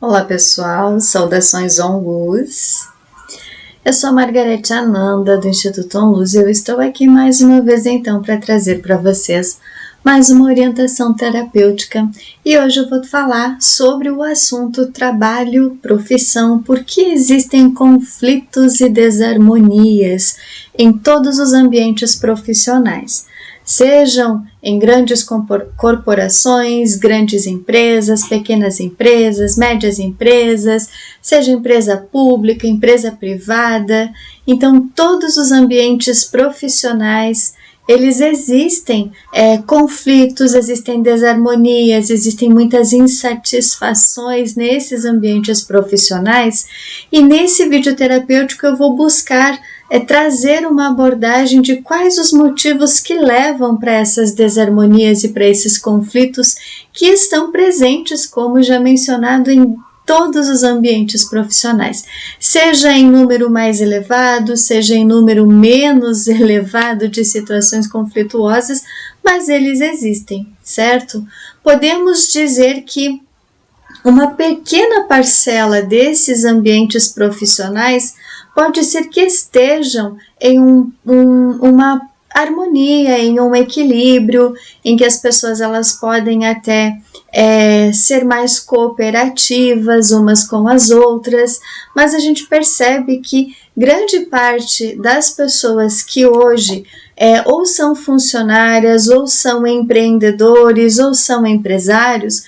Olá pessoal, saudações ONLUZ. Eu sou a Margarete Ananda do Instituto ONLUZ e eu estou aqui mais uma vez então para trazer para vocês mais uma orientação terapêutica e hoje eu vou falar sobre o assunto trabalho, profissão, porque existem conflitos e desarmonias em todos os ambientes profissionais. Sejam em grandes corporações, grandes empresas, pequenas empresas, médias empresas, seja empresa pública, empresa privada. Então, todos os ambientes profissionais, eles existem conflitos, existem desarmonias, existem muitas insatisfações nesses ambientes profissionais. E nesse vídeo terapêutico eu vou buscar trazer uma abordagem de quais os motivos que levam para essas desarmonias e para esses conflitos que estão presentes, como já mencionado, em todos os ambientes profissionais, seja em número mais elevado, seja em número menos elevado de situações conflituosas, mas eles existem, certo? Podemos dizer que uma pequena parcela desses ambientes profissionais pode ser que estejam em uma harmonia, em um equilíbrio, em que as pessoas elas podem até ser mais cooperativas umas com as outras, mas a gente percebe que grande parte das pessoas que hoje ou são funcionárias, ou são empreendedores, ou são empresários,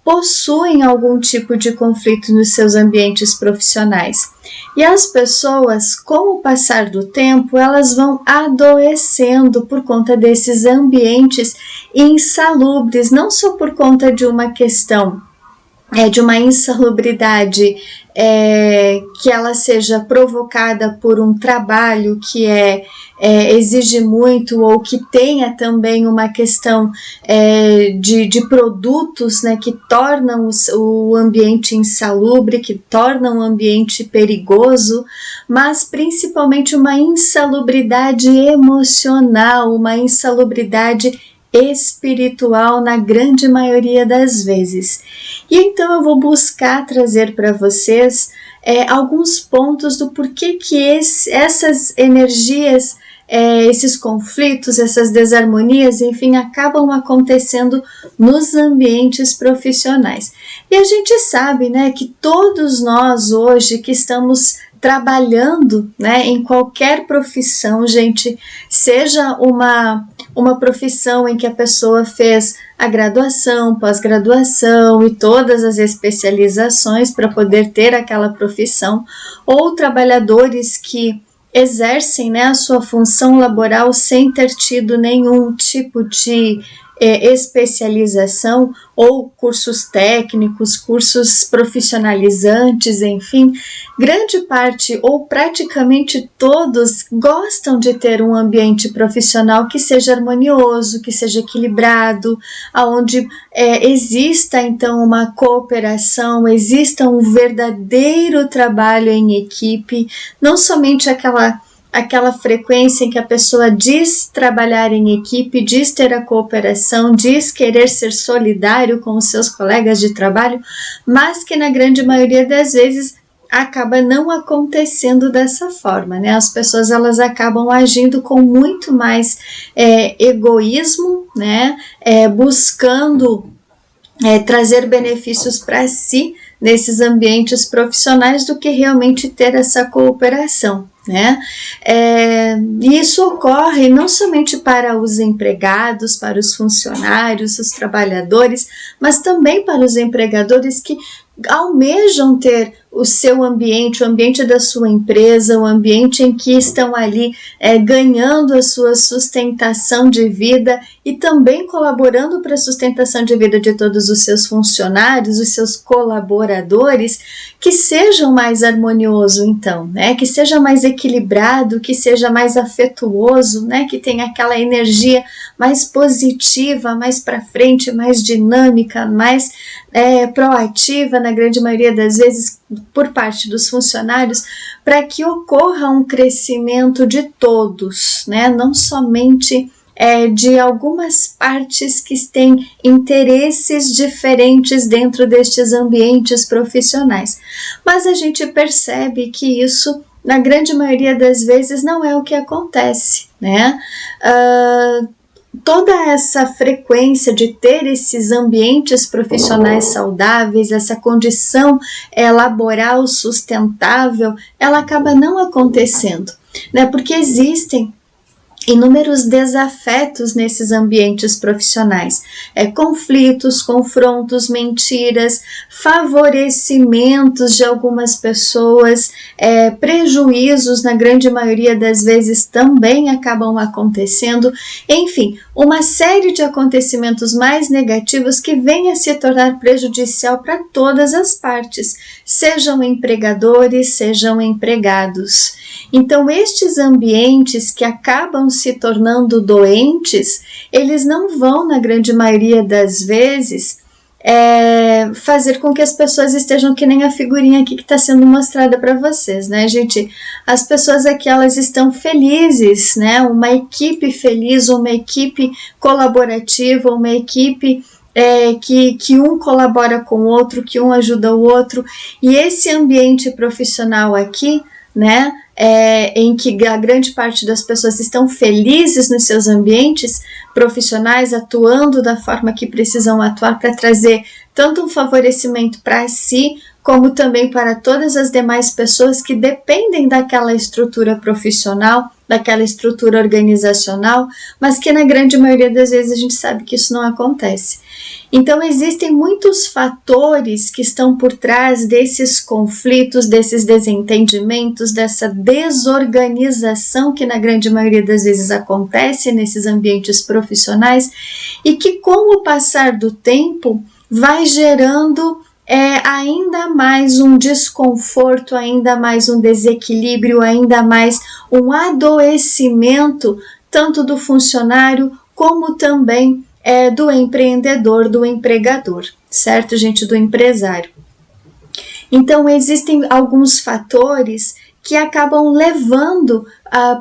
possuem algum tipo de conflito nos seus ambientes profissionais. E as pessoas, com o passar do tempo, elas vão adoecendo por conta desses ambientes insalubres, não só por conta de uma questão de uma insalubridade que ela seja provocada por um trabalho que exige muito, ou que tenha também uma questão de produtos, né, que tornam o ambiente insalubre, que tornam o ambiente perigoso, mas principalmente uma insalubridade emocional, uma insalubridade espiritual na grande maioria das vezes. E então eu vou buscar trazer para vocês alguns pontos do porquê que essas energias, esses conflitos, essas desarmonias, enfim, acabam acontecendo nos ambientes profissionais. E a gente sabe, né, que todos nós hoje que estamos trabalhando, né, em qualquer profissão, gente, seja uma profissão em que a pessoa fez a graduação, pós-graduação e todas as especializações para poder ter aquela profissão, ou trabalhadores que exercem, né, a sua função laboral sem ter tido nenhum tipo de especialização ou cursos técnicos, cursos profissionalizantes, enfim, grande parte ou praticamente todos gostam de ter um ambiente profissional que seja harmonioso, que seja equilibrado, onde exista então uma cooperação, exista um verdadeiro trabalho em equipe, não somente aquela frequência em que a pessoa diz trabalhar em equipe, diz ter a cooperação, diz querer ser solidário com os seus colegas de trabalho, mas que na grande maioria das vezes acaba não acontecendo dessa forma, né? As pessoas elas acabam agindo com muito mais egoísmo, né? Buscando trazer benefícios para si nesses ambientes profissionais do que realmente ter essa cooperação, né? E isso ocorre não somente para os empregados, para os funcionários, os trabalhadores, mas também para os empregadores que almejam ter o seu ambiente, o ambiente da sua empresa, o ambiente em que estão ali ganhando a sua sustentação de vida e também colaborando para a sustentação de vida de todos os seus funcionários, os seus colaboradores, que sejam mais harmonioso então, né? Que seja mais equilibrado, que seja mais afetuoso, né? Que tenha aquela energia mais positiva, mais para frente, mais dinâmica, mais proativa na grande maioria das vezes por parte dos funcionários, para que ocorra um crescimento de todos, né? Não somente de algumas partes que têm interesses diferentes dentro destes ambientes profissionais. Mas a gente percebe que isso, na grande maioria das vezes, não é o que acontece, né? Toda essa frequência de ter esses ambientes profissionais saudáveis, essa condição laboral sustentável, ela acaba não acontecendo, né? Porque existem inúmeros desafetos nesses ambientes profissionais, conflitos, confrontos, mentiras, favorecimentos de algumas pessoas, prejuízos, na grande maioria das vezes também acabam acontecendo, enfim, uma série de acontecimentos mais negativos que vêm a se tornar prejudicial para todas as partes, sejam empregadores, sejam empregados. Então, estes ambientes que acabam se tornando doentes, eles não vão, na grande maioria das vezes, fazer com que as pessoas estejam que nem a figurinha aqui que está sendo mostrada para vocês, né, gente? As pessoas aqui, elas estão felizes, né? Uma equipe feliz, uma equipe colaborativa, uma equipe que um colabora com o outro, que um ajuda o outro, e esse ambiente profissional aqui, né, em que a grande parte das pessoas estão felizes nos seus ambientes profissionais, atuando da forma que precisam atuar para trazer tanto um favorecimento para si, como também para todas as demais pessoas que dependem daquela estrutura profissional, daquela estrutura organizacional, mas que na grande maioria das vezes a gente sabe que isso não acontece. Então, existem muitos fatores que estão por trás desses conflitos, desses desentendimentos, dessa desorganização que na grande maioria das vezes acontece nesses ambientes profissionais e que, com o passar do tempo, vai gerando ainda mais um desconforto, ainda mais um desequilíbrio, ainda mais um adoecimento, tanto do funcionário como também do empreendedor, do empregador, certo, gente? Do empresário. Então, existem alguns fatores que acabam levando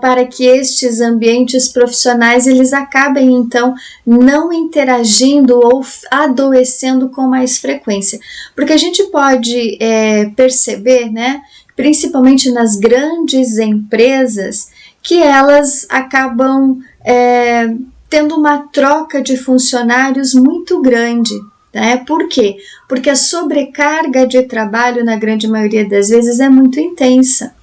para que estes ambientes profissionais eles acabem, então, não interagindo ou adoecendo com mais frequência. Porque a gente pode perceber, né, principalmente nas grandes empresas, que elas acabam tendo uma troca de funcionários muito grande. Por quê? Porque a sobrecarga de trabalho, na grande maioria das vezes, é muito intensa.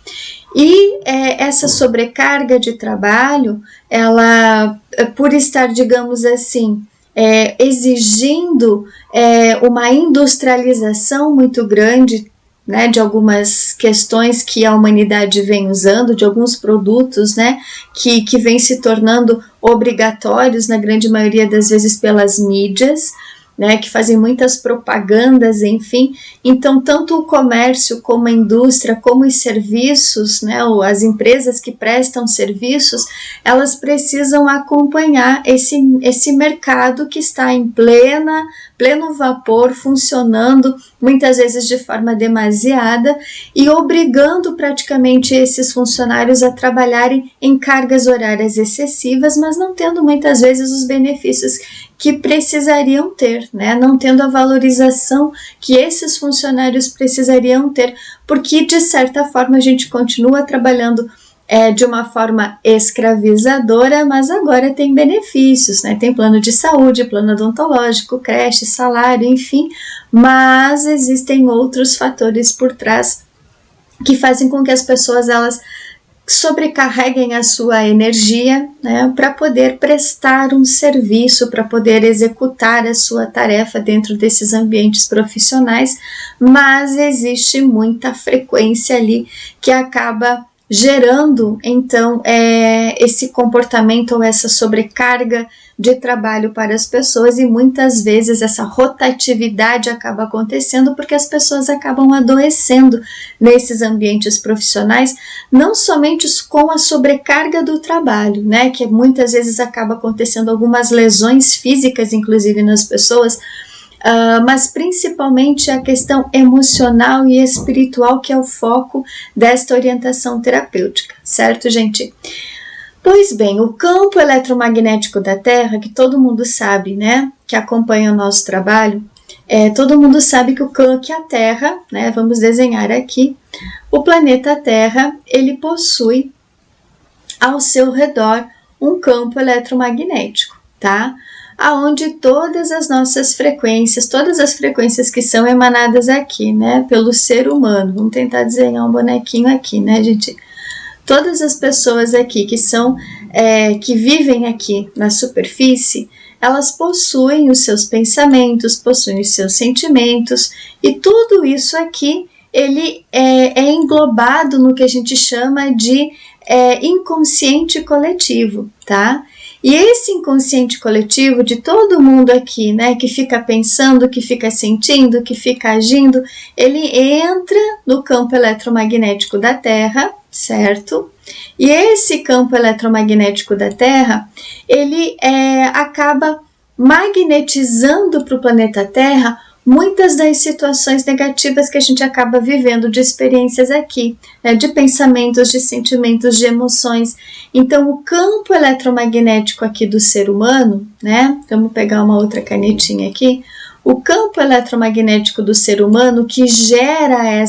E essa sobrecarga de trabalho, ela, por estar, digamos assim, exigindo uma industrialização muito grande, né, de algumas questões que a humanidade vem usando, de alguns produtos, né, que vem se tornando obrigatórios, na grande maioria das vezes, pelas mídias, né, que fazem muitas propagandas, enfim. Então, tanto o comércio como a indústria, como os serviços, né, ou as empresas que prestam serviços, elas precisam acompanhar esse mercado que está em pleno vapor, funcionando, muitas vezes de forma demasiada, e obrigando praticamente esses funcionários a trabalharem em cargas horárias excessivas, mas não tendo muitas vezes os benefícios que precisariam ter, né? Não tendo a valorização que esses funcionários precisariam ter, porque de certa forma a gente continua trabalhando de uma forma escravizadora, mas agora tem benefícios, né? Tem plano de saúde, plano odontológico, creche, salário, enfim, mas existem outros fatores por trás que fazem com que as pessoas elas sobrecarreguem a sua energia, né, para poder prestar um serviço, para poder executar a sua tarefa dentro desses ambientes profissionais, mas existe muita frequência ali que acaba gerando, então, esse comportamento ou essa sobrecarga de trabalho para as pessoas, e muitas vezes essa rotatividade acaba acontecendo porque as pessoas acabam adoecendo nesses ambientes profissionais, não somente com a sobrecarga do trabalho, né, que muitas vezes acaba acontecendo algumas lesões físicas, inclusive nas pessoas, mas principalmente a questão emocional e espiritual, que é o foco desta orientação terapêutica, certo, gente? Pois bem, o campo eletromagnético da Terra, que todo mundo sabe, né, que acompanha o nosso trabalho, todo mundo sabe que a Terra, né, vamos desenhar aqui, o planeta Terra, ele possui ao seu redor um campo eletromagnético, tá? Aonde todas as nossas frequências, todas as frequências que são emanadas aqui, né, pelo ser humano, vamos tentar desenhar um bonequinho aqui, né, gente? Todas as pessoas aqui que vivem aqui na superfície, elas possuem os seus pensamentos, possuem os seus sentimentos, e tudo isso aqui, ele é englobado no que a gente chama de inconsciente coletivo, tá? E esse inconsciente coletivo de todo mundo aqui, né, que fica pensando, que fica sentindo, que fica agindo, ele entra no campo eletromagnético da Terra, certo? E esse campo eletromagnético da Terra, ele acaba magnetizando para o planeta Terra muitas das situações negativas que a gente acaba vivendo, de experiências aqui, né, de pensamentos, de sentimentos, de emoções. Então, o campo eletromagnético aqui do ser humano, né, vamos pegar uma outra canetinha aqui, o campo eletromagnético do ser humano que gera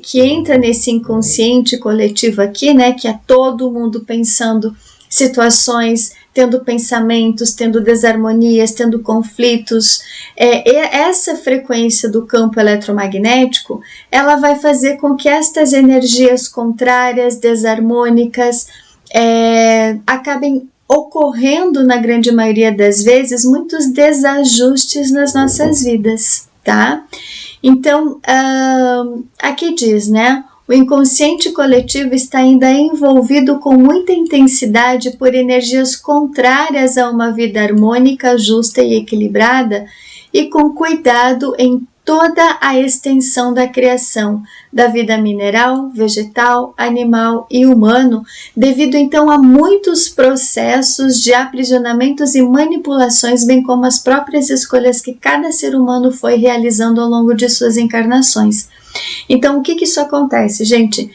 que entra nesse inconsciente coletivo aqui, né, que é todo mundo pensando situações, tendo pensamentos, tendo desarmonias, tendo conflitos. Essa frequência do campo eletromagnético, ela vai fazer com que estas energias contrárias, desarmônicas, acabem ocorrendo, na grande maioria das vezes, muitos desajustes nas nossas vidas, tá? Então, aqui diz, né? O inconsciente coletivo está ainda envolvido com muita intensidade por energias contrárias a uma vida harmônica, justa e equilibrada, e com cuidado em toda a extensão da criação, da vida mineral, vegetal, animal e humano, devido então a muitos processos de aprisionamentos e manipulações, bem como as próprias escolhas que cada ser humano foi realizando ao longo de suas encarnações. Então, o que isso acontece, gente?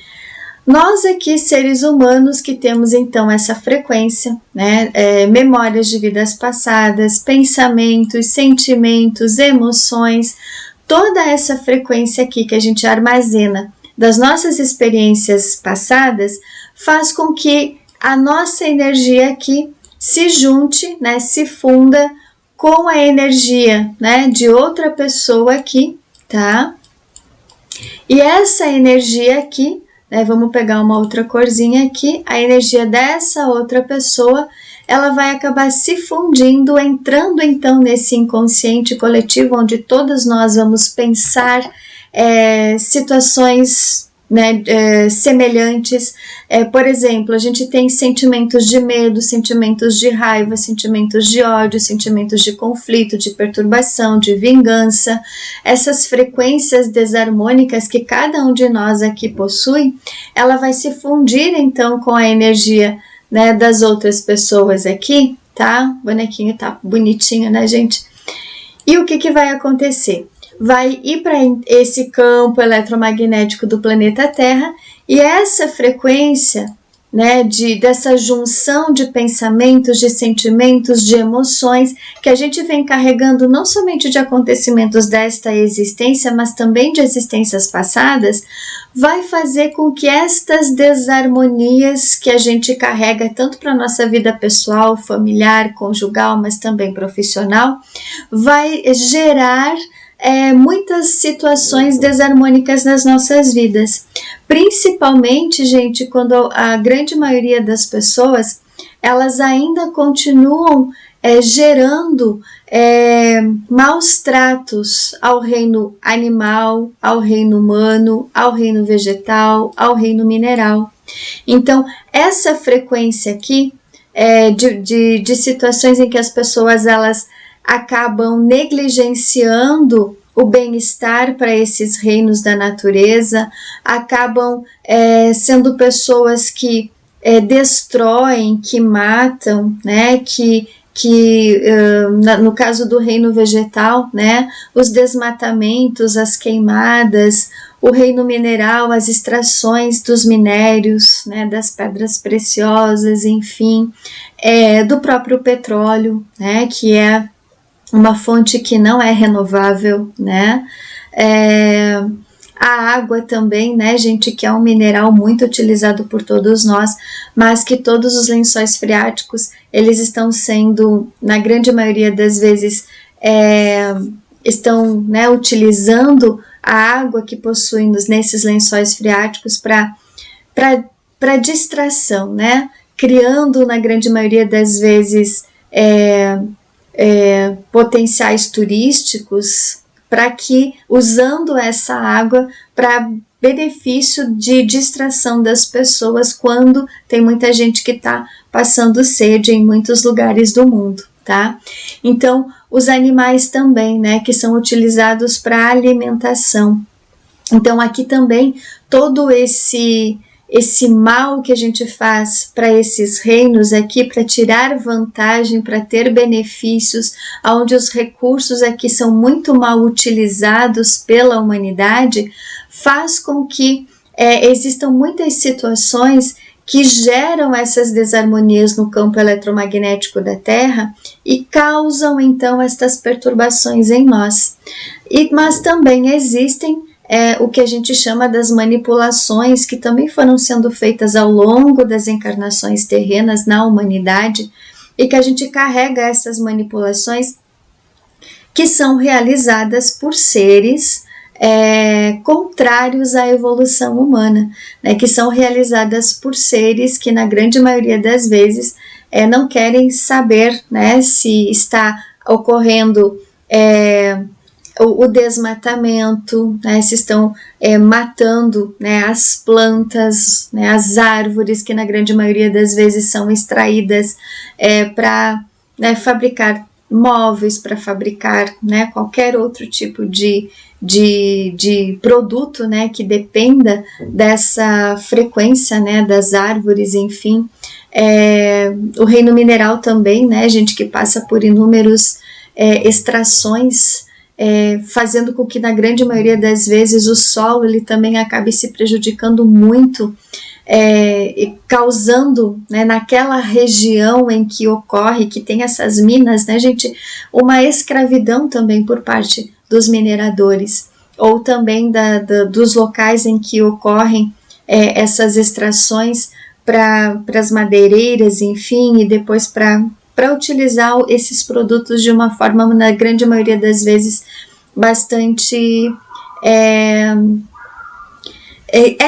Nós aqui, seres humanos, que temos então essa frequência, né, memórias de vidas passadas, pensamentos, sentimentos, emoções, toda essa frequência aqui que a gente armazena das nossas experiências passadas, faz com que a nossa energia aqui se junte, né, se funda com a energia, né, de outra pessoa aqui, tá? E essa energia aqui, né, vamos pegar uma outra corzinha aqui, a energia dessa outra pessoa, ela vai acabar se fundindo, entrando então nesse inconsciente coletivo, onde todos nós vamos pensar situações, né, semelhantes. Por exemplo, a gente tem sentimentos de medo, sentimentos de raiva, sentimentos de ódio, sentimentos de conflito, de perturbação, de vingança. Essas frequências desarmônicas que cada um de nós aqui possui, ela vai se fundir então com a energia, né, das outras pessoas aqui, tá? O bonequinho tá bonitinho, né, gente? E o que vai acontecer? Vai ir para esse campo eletromagnético do planeta Terra, e essa frequência, né, dessa junção de pensamentos, de sentimentos, de emoções, que a gente vem carregando não somente de acontecimentos desta existência, mas também de existências passadas, vai fazer com que estas desarmonias que a gente carrega tanto para a nossa vida pessoal, familiar, conjugal, mas também profissional, vai gerar muitas situações desarmônicas nas nossas vidas. Principalmente, gente, quando a grande maioria das pessoas, elas ainda continuam gerando maus tratos ao reino animal, ao reino humano, ao reino vegetal, ao reino mineral. Então, essa frequência aqui de situações em que as pessoas elas acabam negligenciando o bem-estar para esses reinos da natureza, acabam sendo pessoas que destroem, que matam, né, no caso do reino vegetal, né, os desmatamentos, as queimadas, o reino mineral, as extrações dos minérios, né, das pedras preciosas, enfim, do próprio petróleo, né, que é uma fonte que não é renovável, né, a água também, né, gente, que é um mineral muito utilizado por todos nós, mas que todos os lençóis freáticos, eles estão sendo, na grande maioria das vezes, estão, né, utilizando a água que possuem nesses lençóis freáticos para distração, né, criando, na grande maioria das vezes, potenciais turísticos, para que, usando essa água para benefício de distração das pessoas quando tem muita gente que está passando sede em muitos lugares do mundo, tá? Então, os animais também, né, que são utilizados para alimentação. Então, aqui também, todo esse mal que a gente faz para esses reinos aqui, para tirar vantagem, para ter benefícios, onde os recursos aqui são muito mal utilizados pela humanidade, faz com que existam muitas situações que geram essas desarmonias no campo eletromagnético da Terra e causam então estas perturbações em nós. Mas também existem o que a gente chama das manipulações, que também foram sendo feitas ao longo das encarnações terrenas na humanidade, e que a gente carrega essas manipulações que são realizadas por seres contrários à evolução humana, né, que são realizadas por seres que, na grande maioria das vezes, não querem saber, né, se está ocorrendo o desmatamento, né, se estão matando, né, as plantas, né, as árvores, que na grande maioria das vezes são extraídas para, né, fabricar móveis, para fabricar, né, qualquer outro tipo de produto, né, que dependa dessa frequência, né, das árvores, enfim. O reino mineral também, né, gente, que passa por inúmeros extrações, fazendo com que, na grande maioria das vezes, o solo ele também acabe se prejudicando muito, causando, né, naquela região em que ocorre, que tem essas minas, né, gente, uma escravidão também por parte dos mineradores, ou também dos locais em que ocorrem essas extrações para as madeireiras, enfim, e depois para utilizar esses produtos de uma forma, na grande maioria das vezes, bastante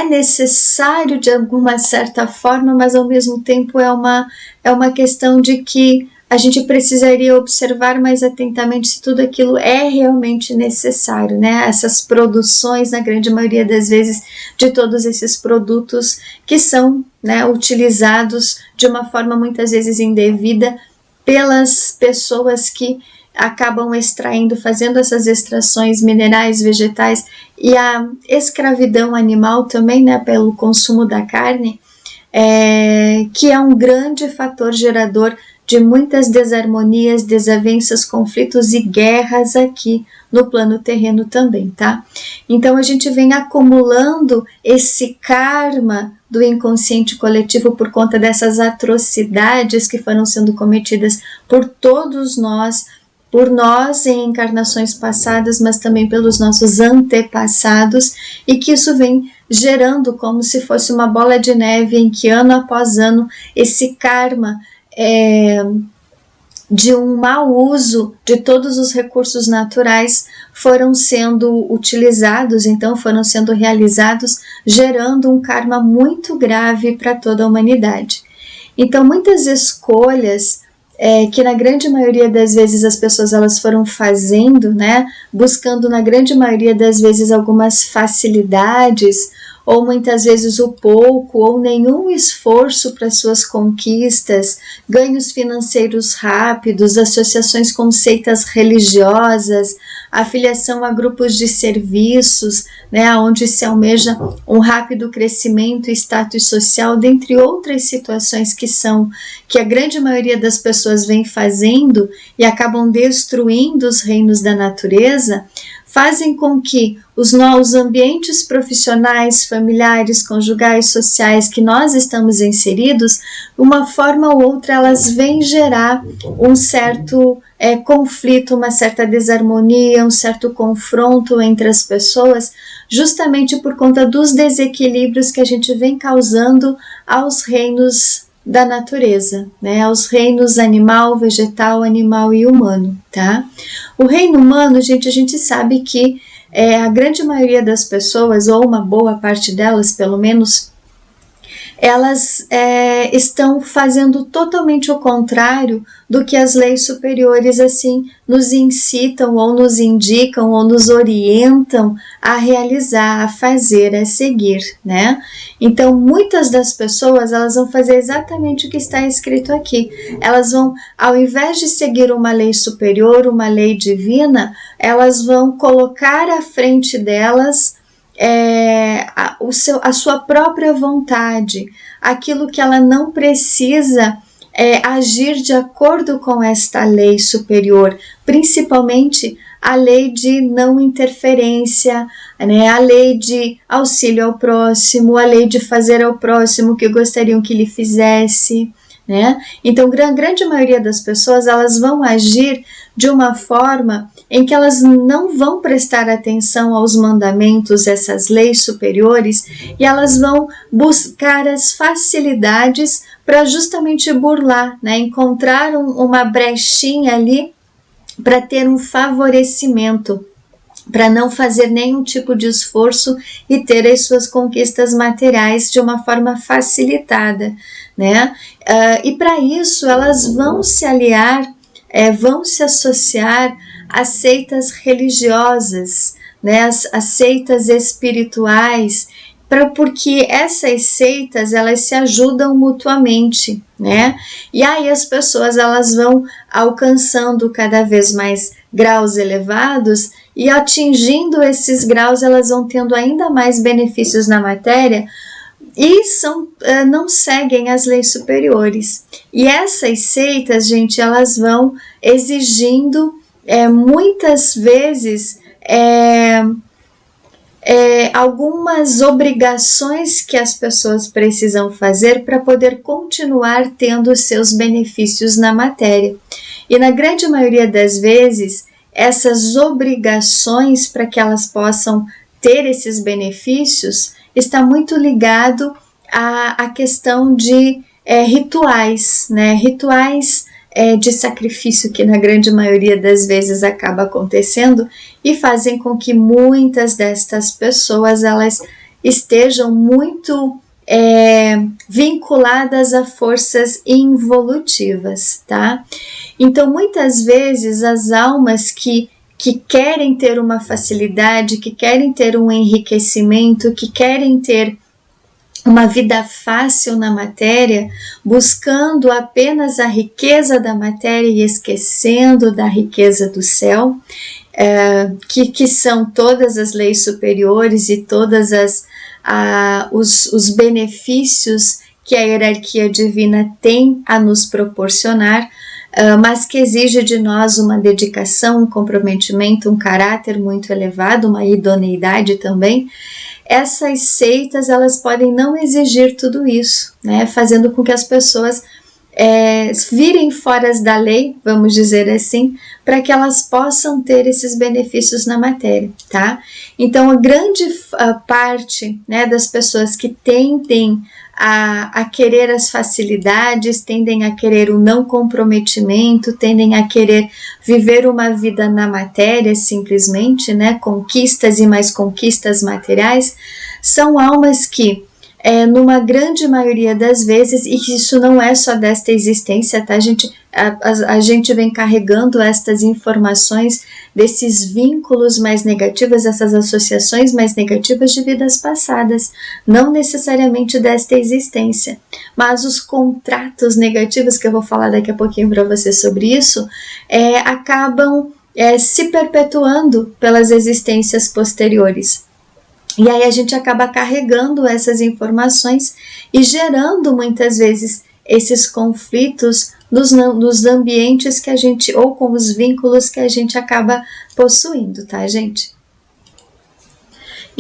necessário de alguma certa forma, mas ao mesmo tempo é uma questão de que a gente precisaria observar mais atentamente se tudo aquilo é realmente necessário, né? Essas produções, na grande maioria das vezes, de todos esses produtos que são, né, utilizados de uma forma muitas vezes indevida pelas pessoas que acabam extraindo, fazendo essas extrações minerais, vegetais, e a escravidão animal também, né, pelo consumo da carne, que é um grande fator gerador de muitas desarmonias, desavenças, conflitos e guerras aqui no plano terreno também, tá? Então a gente vem acumulando esse karma do inconsciente coletivo por conta dessas atrocidades que foram sendo cometidas por todos nós, por nós em encarnações passadas, mas também pelos nossos antepassados, e que isso vem gerando como se fosse uma bola de neve em que ano após ano esse karma de um mau uso de todos os recursos naturais foram sendo utilizados, então foram sendo realizados, gerando um karma muito grave para toda a humanidade. Então muitas escolhas que na grande maioria das vezes as pessoas elas foram fazendo, né, buscando na grande maioria das vezes algumas facilidades, ou muitas vezes o pouco ou nenhum esforço para suas conquistas, ganhos financeiros rápidos, associações com seitas religiosas, afiliação a grupos de serviços, né, onde se almeja um rápido crescimento e status social, dentre outras situações que a grande maioria das pessoas vem fazendo e acabam destruindo os reinos da natureza, fazem com que os ambientes profissionais, familiares, conjugais, sociais que nós estamos inseridos, uma forma ou outra, elas vêm gerar um certo conflito, uma certa desarmonia, um certo confronto entre as pessoas, justamente por conta dos desequilíbrios que a gente vem causando aos reinos da natureza, né, aos reinos animal, vegetal, animal e humano, tá? O reino humano, gente, a gente sabe que a grande maioria das pessoas, ou uma boa parte delas, pelo menos, elas estão fazendo totalmente o contrário do que as leis superiores assim nos incitam ou nos indicam ou nos orientam a realizar, a fazer, a seguir, né? Então, muitas das pessoas, elas vão fazer exatamente o que está escrito aqui. Elas vão, ao invés de seguir uma lei superior, uma lei divina, elas vão colocar à frente delas a sua própria vontade, aquilo que ela não precisa agir de acordo com esta lei superior, principalmente a lei de não interferência, né, a lei de auxílio ao próximo, a lei de fazer ao próximo o que gostariam que lhe fizesse, né? Então, a grande maioria das pessoas, elas vão agir de uma forma em que elas não vão prestar atenção aos mandamentos, essas leis superiores, e elas vão buscar as facilidades para justamente burlar, né? Encontrar uma brechinha ali para ter um favorecimento, para não fazer nenhum tipo de esforço e ter as suas conquistas materiais de uma forma facilitada, né? E para isso elas vão se aliar, vão se associar a seitas religiosas, né? As seitas espirituais, porque essas seitas, elas se ajudam mutuamente, né? E aí as pessoas, elas vão alcançando cada vez mais graus elevados, e atingindo esses graus, elas vão tendo ainda mais benefícios na matéria, e não seguem as leis superiores. E essas seitas, gente, elas vão exigindo muitas vezes algumas obrigações que as pessoas precisam fazer para poder continuar tendo os seus benefícios na matéria. E na grande maioria das vezes, essas obrigações para que elas possam ter esses benefícios está muito ligado à questão de rituais, né? Rituais de sacrifício que na grande maioria das vezes acaba acontecendo e fazem com que muitas destas pessoas elas estejam muito vinculadas a forças involutivas, tá? Então, muitas vezes as almas que querem ter uma facilidade, que querem ter um enriquecimento, que querem ter uma vida fácil na matéria, buscando apenas a riqueza da matéria e esquecendo da riqueza do céu, que são todas as leis superiores e todas os benefícios que a hierarquia divina tem a nos proporcionar, mas que exige de nós uma dedicação, um comprometimento, um caráter muito elevado, uma idoneidade também. Essas seitas, elas podem não exigir tudo isso, né? Fazendo com que as pessoas virem fora da lei, vamos dizer assim, para que elas possam ter esses benefícios na matéria, tá? Então, a grande parte, né, das pessoas que tendem a querer as facilidades, tendem a querer o não comprometimento, tendem a querer viver uma vida na matéria simplesmente, né, conquistas e mais conquistas materiais, são almas que, numa grande maioria das vezes, e que isso não é só desta existência, tá, gente? A gente vem carregando estas informações desses vínculos mais negativos, essas associações mais negativas de vidas passadas, não necessariamente desta existência, mas os contratos negativos, que eu vou falar daqui a pouquinho para você sobre isso, acabam se perpetuando pelas existências posteriores. E aí a gente acaba carregando essas informações e gerando muitas vezes esses conflitos nos ambientes que a gente, ou com os vínculos que a gente acaba possuindo, tá, gente?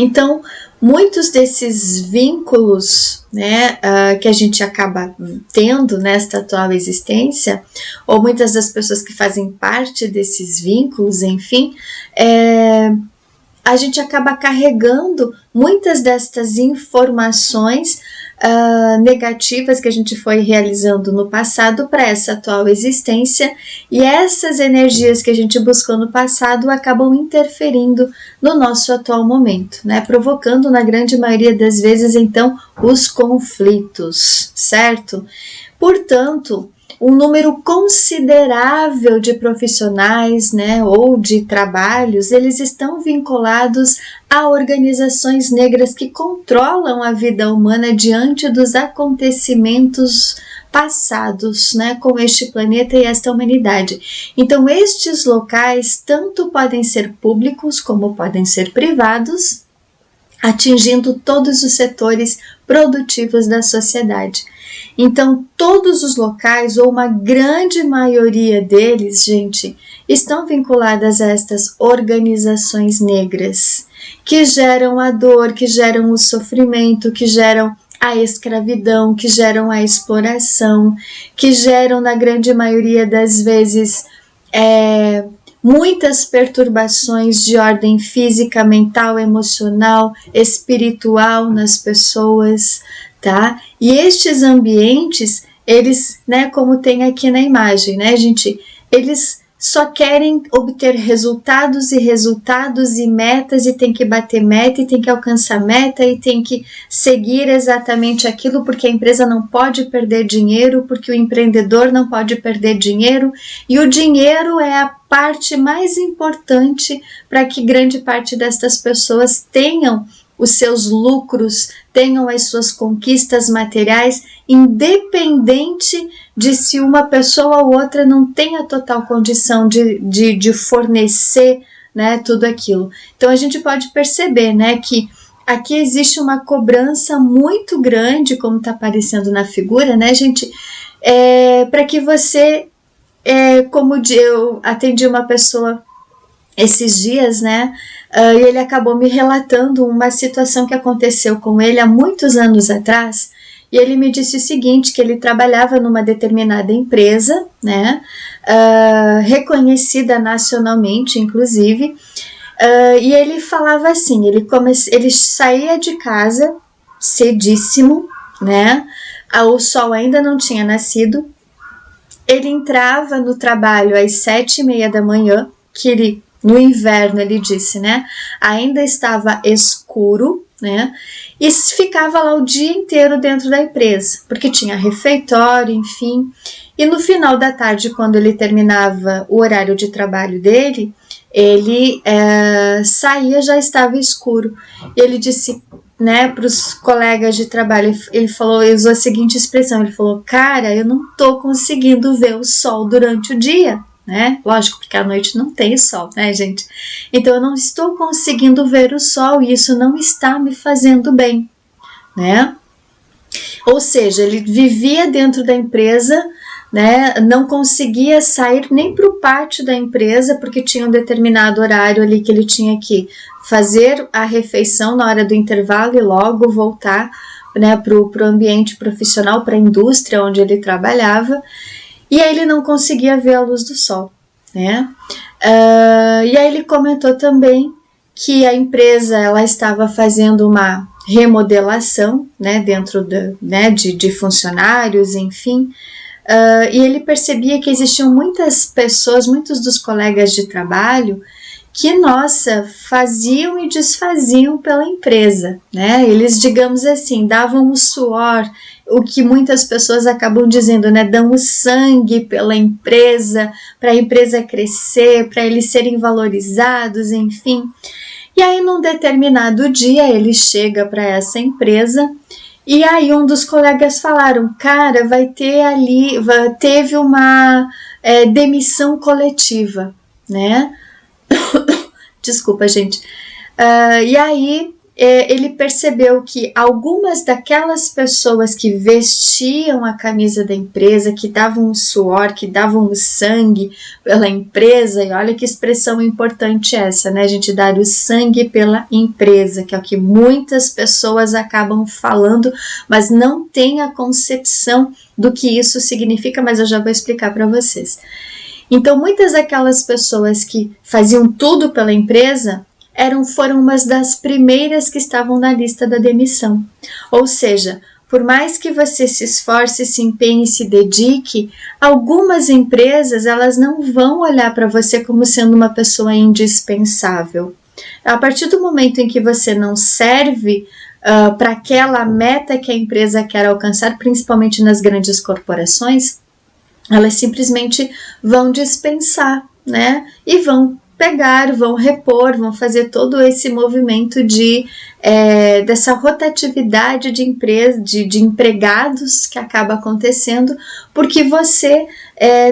Então, muitos desses vínculos, né, que a gente acaba tendo nesta atual existência, ou muitas das pessoas que fazem parte desses vínculos, enfim, a gente acaba carregando muitas destas informações negativas que a gente foi realizando no passado para essa atual existência, e essas energias que a gente buscou no passado acabam interferindo no nosso atual momento, né? Provocando na grande maioria das vezes então os conflitos, certo? Portanto, um número considerável de profissionais, né, ou de trabalhos, eles estão vinculados a organizações negras que controlam a vida humana diante dos acontecimentos passados, né, com este planeta e esta humanidade. Então, estes locais tanto podem ser públicos como podem ser privados, atingindo todos os setores produtivos da sociedade. Então, todos os locais, ou uma grande maioria deles, gente, estão vinculadas a estas organizações negras, que geram a dor, que geram o sofrimento, que geram a escravidão, que geram a exploração, que geram, na grande maioria das vezes, muitas perturbações de ordem física, mental, emocional, espiritual nas pessoas, tá? E estes ambientes, eles, né, como tem aqui na imagem, né, gente, eles só querem obter resultados e metas, e tem que bater meta, e tem que alcançar meta, e tem que seguir exatamente aquilo, porque a empresa não pode perder dinheiro, porque o empreendedor não pode perder dinheiro, e o dinheiro é a parte mais importante para que grande parte destas pessoas tenham os seus lucros, tenham as suas conquistas materiais, independente de se uma pessoa ou outra não tenha total condição de fornecer, né, tudo aquilo. Então a gente pode perceber, né, que aqui existe uma cobrança muito grande, como está aparecendo na figura, né, gente, para que você, como eu atendi uma pessoa esses dias, né, e ele acabou me relatando uma situação que aconteceu com ele há muitos anos atrás, e ele me disse o seguinte, que ele trabalhava numa determinada empresa, né, reconhecida nacionalmente, inclusive, e ele falava assim, ele saía de casa cedíssimo, né, o sol ainda não tinha nascido, ele entrava no trabalho às 7:30 da manhã, que ele, no inverno, ele disse, né, ainda estava escuro, né, e ficava lá o dia inteiro dentro da empresa, porque tinha refeitório, enfim, e no final da tarde, quando ele terminava o horário de trabalho dele, ele saía, já estava escuro. Ele disse, né, para os colegas de trabalho, ele usou a seguinte expressão, ele falou, cara, eu não tô conseguindo ver o sol durante o dia, né, lógico, porque à noite não tem sol, né, gente, então eu não estou conseguindo ver o sol e isso não está me fazendo bem, né, ou seja, ele vivia dentro da empresa, né, não conseguia sair nem para o pátio da empresa, porque tinha um determinado horário ali que ele tinha que fazer a refeição na hora do intervalo e logo voltar, né, para o ambiente profissional, para a indústria onde ele trabalhava, e aí ele não conseguia ver a luz do sol, né? E aí ele comentou também que a empresa ela estava fazendo uma remodelação, né, dentro de funcionários, enfim, e ele percebia que existiam muitas pessoas, muitos dos colegas de trabalho, que, nossa, faziam e desfaziam pela empresa, né? Eles, digamos assim, davam o suor, o que muitas pessoas acabam dizendo, né? Dão o sangue pela empresa, para a empresa crescer, para eles serem valorizados, enfim. E aí, num determinado dia, ele chega para essa empresa e aí um dos colegas falaram, cara, teve uma demissão coletiva, né? Desculpa, gente. E aí ele percebeu que algumas daquelas pessoas que vestiam a camisa da empresa, que davam o suor, que davam o sangue pela empresa, e olha que expressão importante essa, né? A gente dar o sangue pela empresa, que é o que muitas pessoas acabam falando, mas não tem a concepção do que isso significa, mas eu já vou explicar para vocês. Então, muitas daquelas pessoas que faziam tudo pela empresa foram umas das primeiras que estavam na lista da demissão. Ou seja, por mais que você se esforce, se empenhe, se dedique, algumas empresas elas não vão olhar para você como sendo uma pessoa indispensável. A partir do momento em que você não serve para aquela meta que a empresa quer alcançar, principalmente nas grandes corporações, elas simplesmente vão dispensar, né? E vão pegar, vão repor, vão fazer todo esse movimento dessa rotatividade de empregados que acaba acontecendo, porque você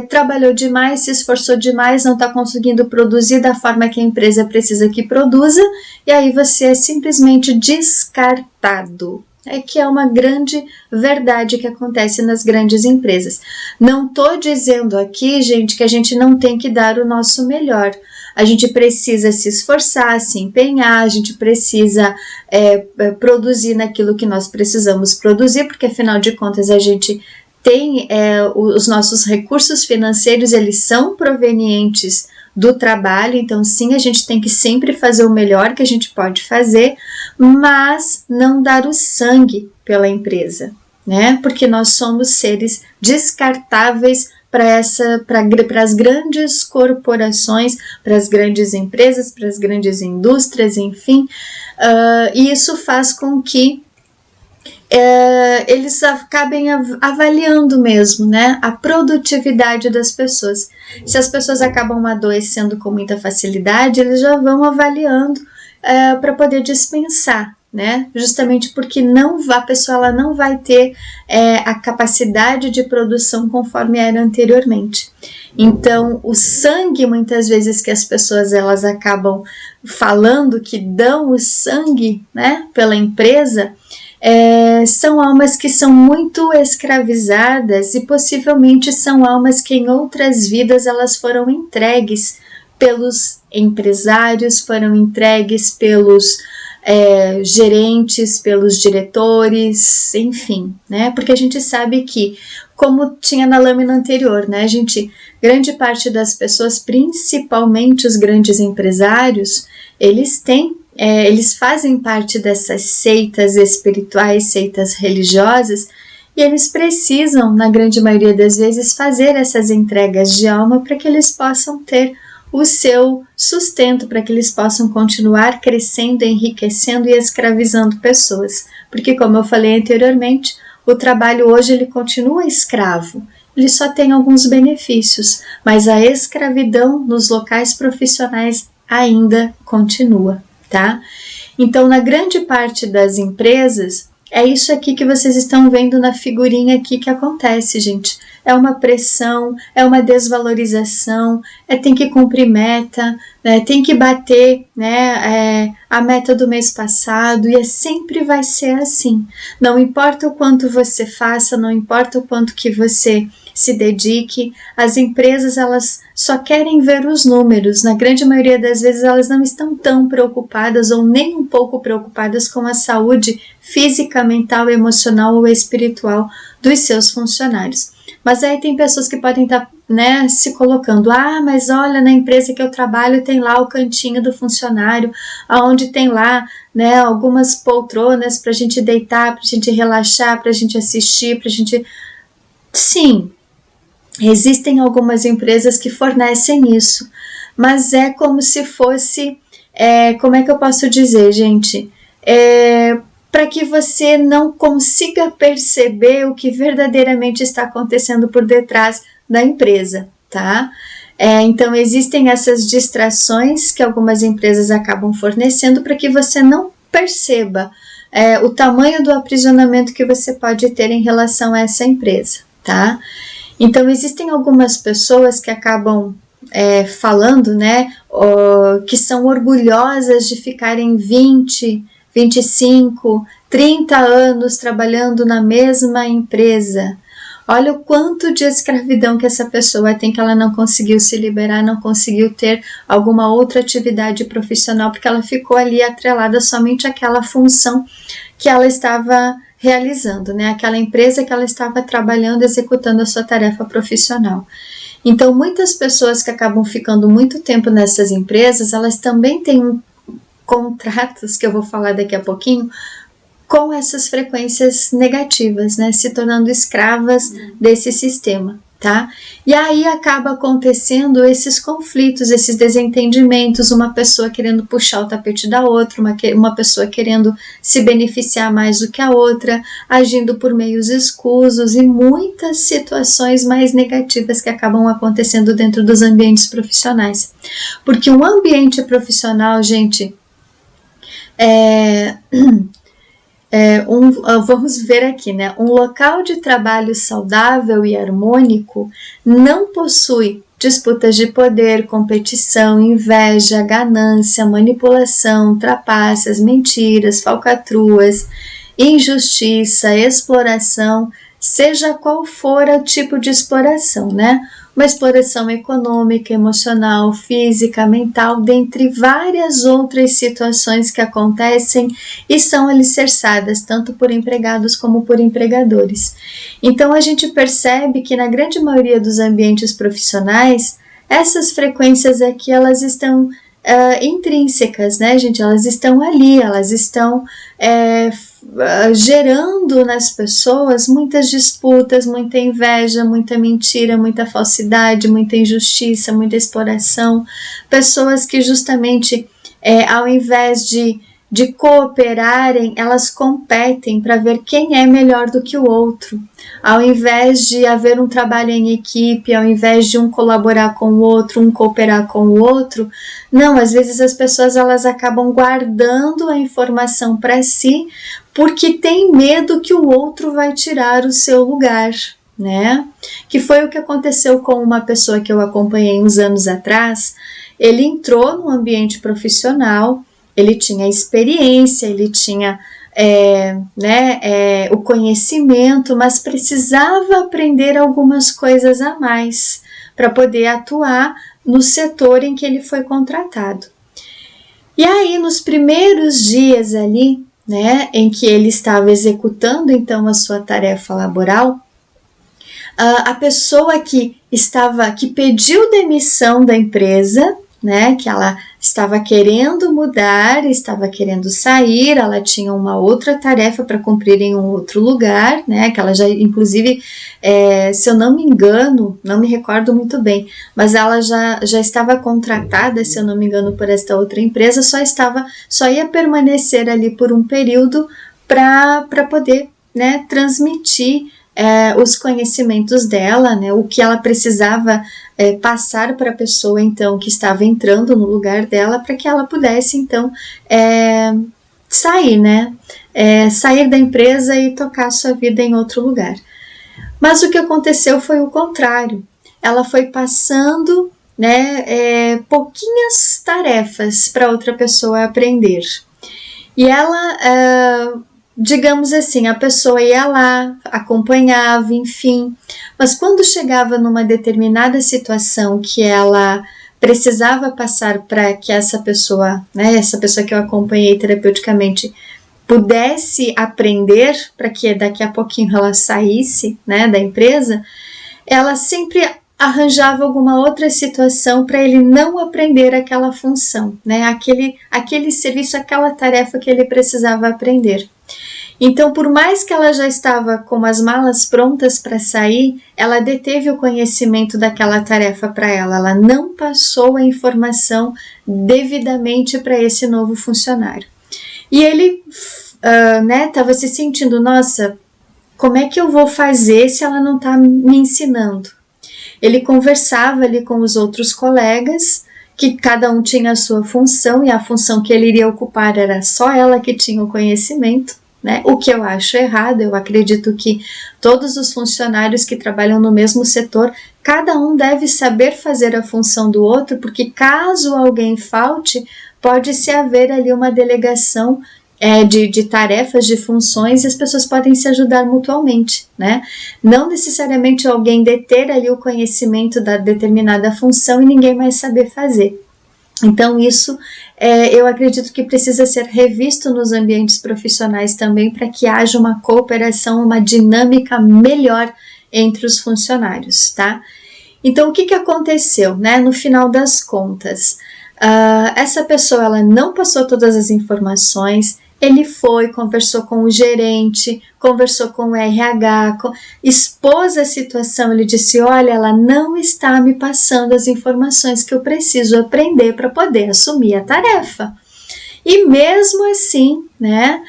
trabalhou demais, se esforçou demais, não está conseguindo produzir da forma que a empresa precisa que produza, e aí você é simplesmente descartado. Que é uma grande verdade que acontece nas grandes empresas. Não estou dizendo aqui, gente, que a gente não tem que dar o nosso melhor. A gente precisa se esforçar, se empenhar, a gente precisa produzir naquilo que nós precisamos produzir, porque afinal de contas a gente tem os nossos recursos financeiros, eles são provenientes do trabalho, então sim, a gente tem que sempre fazer o melhor que a gente pode fazer, mas não dar o sangue pela empresa, porque nós somos seres descartáveis para as grandes corporações, para as grandes empresas, para as grandes indústrias, enfim, e isso faz com que eles acabem avaliando mesmo, né, a produtividade das pessoas. Se as pessoas acabam adoecendo com muita facilidade, eles já vão avaliando para poder dispensar, né, justamente porque a pessoa ela não vai ter a capacidade de produção conforme era anteriormente. Então, o sangue, muitas vezes, que as pessoas elas acabam falando que dão o sangue, né, pela empresa, são almas que são muito escravizadas e possivelmente são almas que em outras vidas elas foram entregues pelos empresários, foram entregues pelos gerentes, pelos diretores, enfim, né? Porque a gente sabe que, como tinha na lâmina anterior, né, grande parte das pessoas, principalmente os grandes empresários, eles fazem parte dessas seitas espirituais, seitas religiosas, e eles precisam, na grande maioria das vezes, fazer essas entregas de alma para que eles possam ter o seu sustento, para que eles possam continuar crescendo, enriquecendo e escravizando pessoas. Porque, como eu falei anteriormente, o trabalho hoje ele continua escravo, ele só tem alguns benefícios, mas a escravidão nos locais profissionais ainda continua, tá? Então, na grande parte das empresas, é isso aqui que vocês estão vendo na figurinha aqui que acontece, gente. É uma pressão, é uma desvalorização, tem que cumprir meta, né, tem que bater, né, a meta do mês passado, e sempre vai ser assim. Não importa o quanto você faça, não importa o quanto que você se dedique, as empresas elas só querem ver os números. Na grande maioria das vezes elas não estão tão preocupadas ou nem um pouco preocupadas com a saúde física, mental, emocional ou espiritual dos seus funcionários. Mas aí tem pessoas que podem estar, né, se colocando, mas olha, na empresa que eu trabalho tem lá o cantinho do funcionário, onde tem lá, né, algumas poltronas para a gente deitar, para a gente relaxar, para a gente assistir, para a gente... Sim, existem algumas empresas que fornecem isso, mas é como se fosse, como é que eu posso dizer, gente? Para que você não consiga perceber o que verdadeiramente está acontecendo por detrás da empresa, tá? Então, existem essas distrações que algumas empresas acabam fornecendo para que você não perceba o tamanho do aprisionamento que você pode ter em relação a essa empresa, tá? Então, existem algumas pessoas que acabam falando, né, que são orgulhosas de ficarem 20 25, 30 anos trabalhando na mesma empresa. Olha o quanto de escravidão que essa pessoa tem, que ela não conseguiu se liberar, não conseguiu ter alguma outra atividade profissional, porque ela ficou ali atrelada somente àquela função que ela estava realizando, né? Aquela empresa que ela estava trabalhando, executando a sua tarefa profissional. Então, muitas pessoas que acabam ficando muito tempo nessas empresas, elas também têm contratos, que eu vou falar daqui a pouquinho, com essas frequências negativas, né, se tornando escravas desse sistema, tá? E aí acaba acontecendo esses conflitos, esses desentendimentos, uma pessoa querendo puxar o tapete da outra, uma pessoa querendo se beneficiar mais do que a outra, agindo por meios escusos, e muitas situações mais negativas que acabam acontecendo dentro dos ambientes profissionais. Porque um ambiente profissional, gente, vamos ver aqui, né? Um local de trabalho saudável e harmônico não possui disputas de poder, competição, inveja, ganância, manipulação, trapaças, mentiras, falcatruas, injustiça, exploração, seja qual for o tipo de exploração, né? Uma exploração econômica, emocional, física, mental, dentre várias outras situações que acontecem e são alicerçadas tanto por empregados como por empregadores. Então a gente percebe que na grande maioria dos ambientes profissionais, essas frequências aqui, elas estão intrínsecas, né, gente? Elas estão ali, elas estão gerando nas pessoas muitas disputas, muita inveja, muita mentira, muita falsidade, muita injustiça, muita exploração. Pessoas que justamente, ao invés de cooperarem, elas competem para ver quem é melhor do que o outro. Ao invés de haver um trabalho em equipe, ao invés de um colaborar com o outro, um cooperar com o outro, não, às vezes as pessoas, elas acabam guardando a informação para si, porque tem medo que o outro vai tirar o seu lugar, né? Que foi o que aconteceu com uma pessoa que eu acompanhei uns anos atrás. Ele entrou no ambiente profissional, ele tinha experiência, ele tinha o conhecimento, mas precisava aprender algumas coisas a mais para poder atuar no setor em que ele foi contratado. E aí, nos primeiros dias ali, né, em que ele estava executando então a sua tarefa laboral, a pessoa que pediu demissão da empresa, né, que ela estava querendo mudar, estava querendo sair, ela tinha uma outra tarefa para cumprir em um outro lugar, né, que ela já, inclusive, se eu não me engano, não me recordo muito bem, mas ela já estava contratada, se eu não me engano, por esta outra empresa, só ia permanecer ali por um período para poder, né, transmitir os conhecimentos dela, né, o que ela precisava passar para a pessoa, então, que estava entrando no lugar dela, para que ela pudesse, então, sair, né, sair da empresa e tocar a sua vida em outro lugar. Mas o que aconteceu foi o contrário. Ela foi passando, né, pouquinhas tarefas para outra pessoa aprender. E ela, digamos assim, a pessoa ia lá, acompanhava, enfim, mas quando chegava numa determinada situação que ela precisava passar para que essa pessoa, né, essa pessoa que eu acompanhei terapeuticamente, pudesse aprender para que daqui a pouquinho ela saísse, né, da empresa, ela sempre arranjava alguma outra situação para ele não aprender aquela função, né, aquele serviço, aquela tarefa que ele precisava aprender. Então, por mais que ela já estava com as malas prontas para sair, ela deteve o conhecimento daquela tarefa para ela não passou a informação devidamente para esse novo funcionário. E ele estava se sentindo, nossa, como é que eu vou fazer se ela não está me ensinando? Ele conversava ali com os outros colegas, que cada um tinha a sua função, e a função que ele iria ocupar era só ela que tinha o conhecimento, né? O que eu acho errado. Eu acredito que todos os funcionários que trabalham no mesmo setor, cada um deve saber fazer a função do outro, porque caso alguém falte, pode-se haver ali uma delegação de tarefas, de funções, e as pessoas podem se ajudar mutuamente, né? Não necessariamente alguém deter ali o conhecimento da determinada função e ninguém mais saber fazer. Então isso eu acredito que precisa ser revisto nos ambientes profissionais também, para que haja uma cooperação, uma dinâmica melhor entre os funcionários, tá? Então o que aconteceu, né? No final das contas, essa pessoa ela não passou todas as informações. Ele foi, conversou com o gerente, conversou com o RH, expôs a situação. Ele disse: olha, ela não está me passando as informações que eu preciso aprender para poder assumir a tarefa. E mesmo assim, né,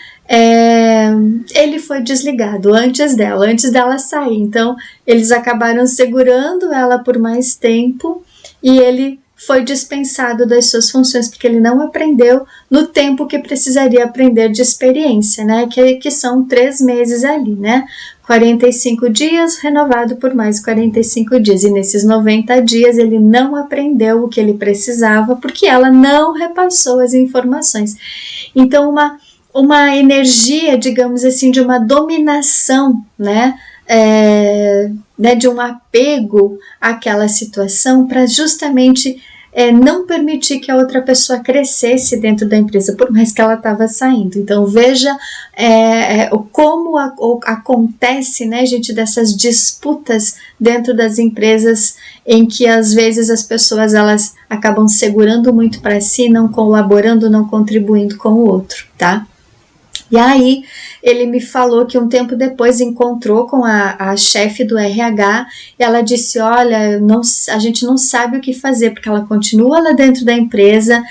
ele foi desligado antes dela sair. Então, eles acabaram segurando ela por mais tempo e ele foi dispensado das suas funções, porque ele não aprendeu no tempo que precisaria aprender de experiência, né? Que são 3 meses ali, né? 45 dias renovado por mais 45 dias. E nesses 90 dias ele não aprendeu o que ele precisava, porque ela não repassou as informações. Então, uma energia, digamos assim, de uma dominação, né? De um apego àquela situação, para justamente não permitir que a outra pessoa crescesse dentro da empresa, por mais que ela estava saindo. Então veja como acontece, né, gente, dessas disputas dentro das empresas, em que às vezes as pessoas elas acabam segurando muito para si, não colaborando, não contribuindo com o outro, tá? E aí ele me falou que um tempo depois encontrou com a chefe do RH, e ela disse: olha, a gente não sabe o que fazer, porque ela continua lá dentro da empresa,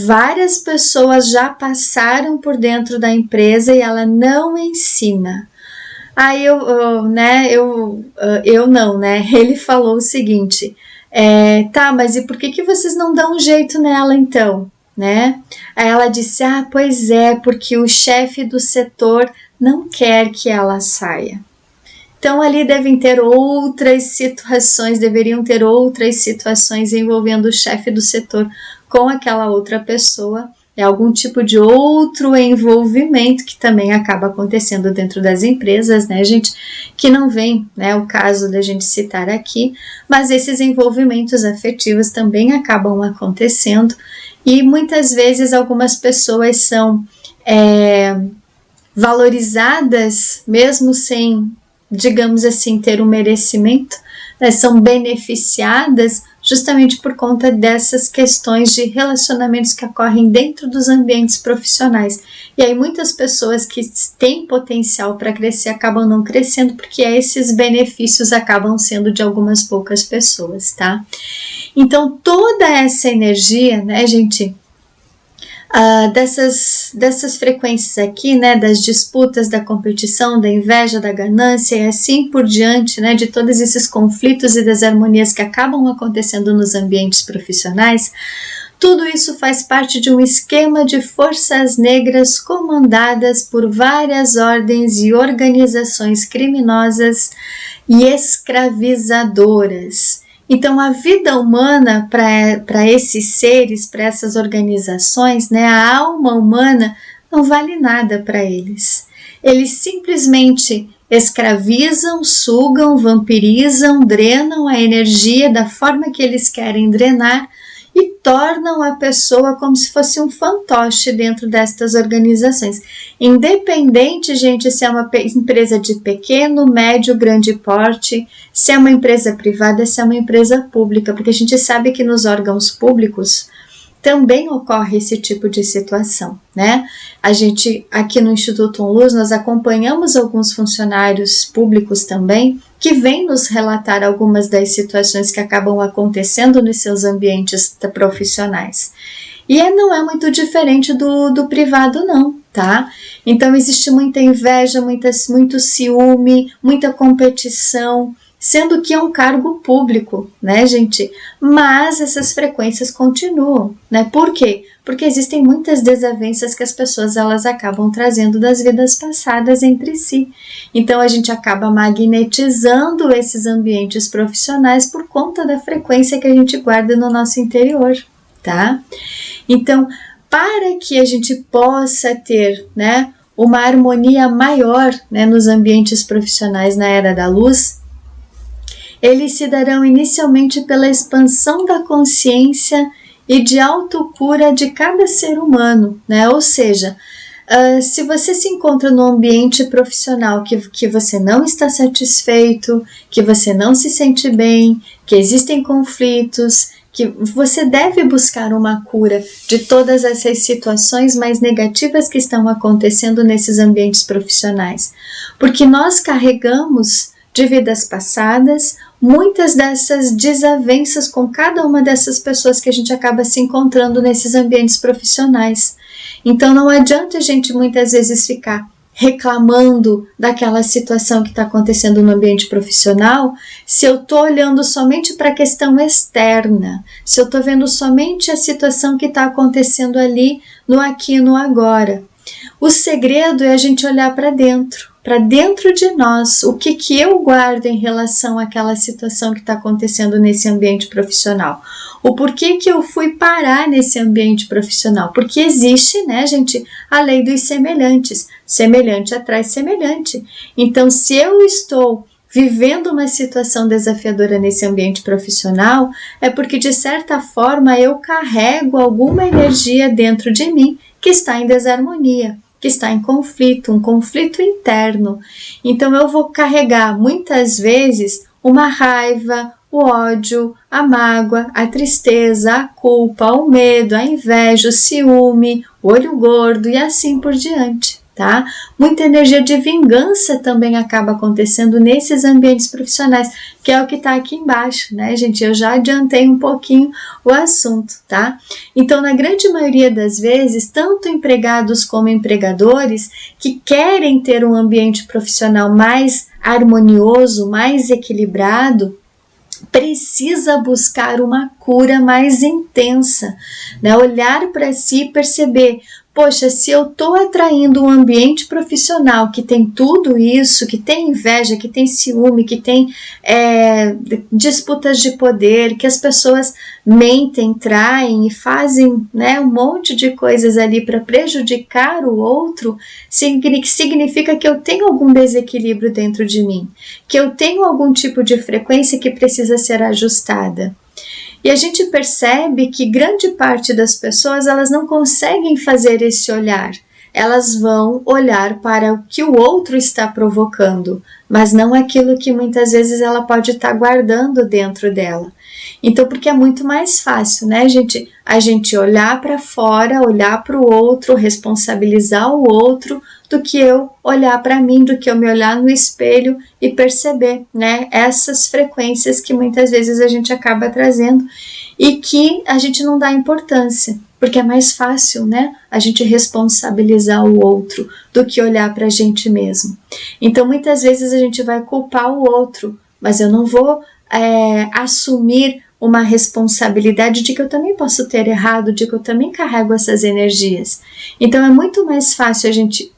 várias pessoas já passaram por dentro da empresa e ela não ensina. Aí eu não, né? Ele falou o seguinte: tá, mas e por que vocês não dão um jeito nela então? Né? Aí ela disse: pois é, porque o chefe do setor não quer que ela saia. Então ali deveriam ter outras situações envolvendo o chefe do setor com aquela outra pessoa, algum tipo de outro envolvimento que também acaba acontecendo dentro das empresas, né, gente, que não vem, né, o caso da gente citar aqui, mas esses envolvimentos afetivos também acabam acontecendo. E muitas vezes algumas pessoas são valorizadas, mesmo sem, digamos assim, ter um merecimento, né, são beneficiadas justamente por conta dessas questões de relacionamentos que ocorrem dentro dos ambientes profissionais. E aí muitas pessoas que têm potencial para crescer acabam não crescendo, porque esses benefícios acabam sendo de algumas poucas pessoas, tá? Então toda essa energia, né, gente, dessas frequências aqui, né, das disputas, da competição, da inveja, da ganância e assim por diante, né, de todos esses conflitos e desarmonias que acabam acontecendo nos ambientes profissionais, tudo isso faz parte de um esquema de forças negras comandadas por várias ordens e organizações criminosas e escravizadoras. Então, a vida humana para esses seres, para essas organizações, né, a alma humana não vale nada para eles. Eles simplesmente escravizam, sugam, vampirizam, drenam a energia da forma que eles querem drenar e tornam a pessoa como se fosse um fantoche dentro destas organizações. Independente, gente, se é uma empresa de pequeno, médio, grande porte, se é uma empresa privada, se é uma empresa pública, porque a gente sabe que nos órgãos públicos também ocorre esse tipo de situação, né? A gente, aqui no Instituto ONLUS, nós acompanhamos alguns funcionários públicos também, que vêm nos relatar algumas das situações que acabam acontecendo nos seus ambientes profissionais. E não é muito diferente do privado, não, tá? Então existe muita inveja, muito ciúme, muita competição, sendo que é um cargo público, né, gente? Mas essas frequências continuam, né? Por quê? Porque existem muitas desavenças que as pessoas elas acabam trazendo das vidas passadas entre si. Então a gente acaba magnetizando esses ambientes profissionais por conta da frequência que a gente guarda no nosso interior, tá? Então, para que a gente possa ter, né, uma harmonia maior, né, nos ambientes profissionais na Era da Luz, eles se darão inicialmente pela expansão da consciência e de autocura de cada ser humano, né? Ou seja, se você se encontra num ambiente profissional que você não está satisfeito, que você não se sente bem, que existem conflitos, que você deve buscar uma cura de todas essas situações mais negativas que estão acontecendo nesses ambientes profissionais. Porque nós carregamos de vidas passadas muitas dessas desavenças com cada uma dessas pessoas que a gente acaba se encontrando nesses ambientes profissionais. Então não adianta a gente muitas vezes ficar reclamando daquela situação que está acontecendo no ambiente profissional se eu estou olhando somente para a questão externa, se eu estou vendo somente a situação que está acontecendo ali no aqui e no agora. O segredo é a gente olhar para dentro de nós, o que eu guardo em relação àquela situação que está acontecendo nesse ambiente profissional. O porquê que eu fui parar nesse ambiente profissional? Porque existe, né, gente, a lei dos semelhantes. Semelhante atrai semelhante. Então, se eu estou vivendo uma situação desafiadora nesse ambiente profissional, é porque, de certa forma, eu carrego alguma energia dentro de mim que está em desarmonia, que está em conflito, um conflito interno. Então eu vou carregar muitas vezes uma raiva, o ódio, a mágoa, a tristeza, a culpa, o medo, a inveja, o ciúme, o olho gordo e assim por diante, tá? Muita energia de vingança também acaba acontecendo nesses ambientes profissionais, que é o que está aqui embaixo, né, gente? Eu já adiantei um pouquinho o assunto, tá? Então, na grande maioria das vezes, tanto empregados como empregadores que querem ter um ambiente profissional mais harmonioso, mais equilibrado, precisa buscar uma cura mais intensa, né? Olhar para si e perceber, poxa, se eu estou atraindo um ambiente profissional que tem tudo isso, que tem inveja, que tem ciúme, que tem disputas de poder, que as pessoas mentem, traem e fazem, né, um monte de coisas ali para prejudicar o outro, significa que eu tenho algum desequilíbrio dentro de mim, que eu tenho algum tipo de frequência que precisa ser ajustada. E a gente percebe que grande parte das pessoas, elas não conseguem fazer esse olhar. Elas vão olhar para o que o outro está provocando, mas não aquilo que muitas vezes ela pode estar guardando dentro dela. Então, porque é muito mais fácil, né, gente? A gente olhar para fora, olhar para o outro, responsabilizar o outro, do que eu olhar para mim, do que eu me olhar no espelho e perceber, né, essas frequências que muitas vezes a gente acaba trazendo e que a gente não dá importância, porque é mais fácil, né, a gente responsabilizar o outro do que olhar para a gente mesmo. Então, muitas vezes a gente vai culpar o outro, mas eu não vou assumir uma responsabilidade de que eu também posso ter errado, de que eu também carrego essas energias. Então, é muito mais fácil a gente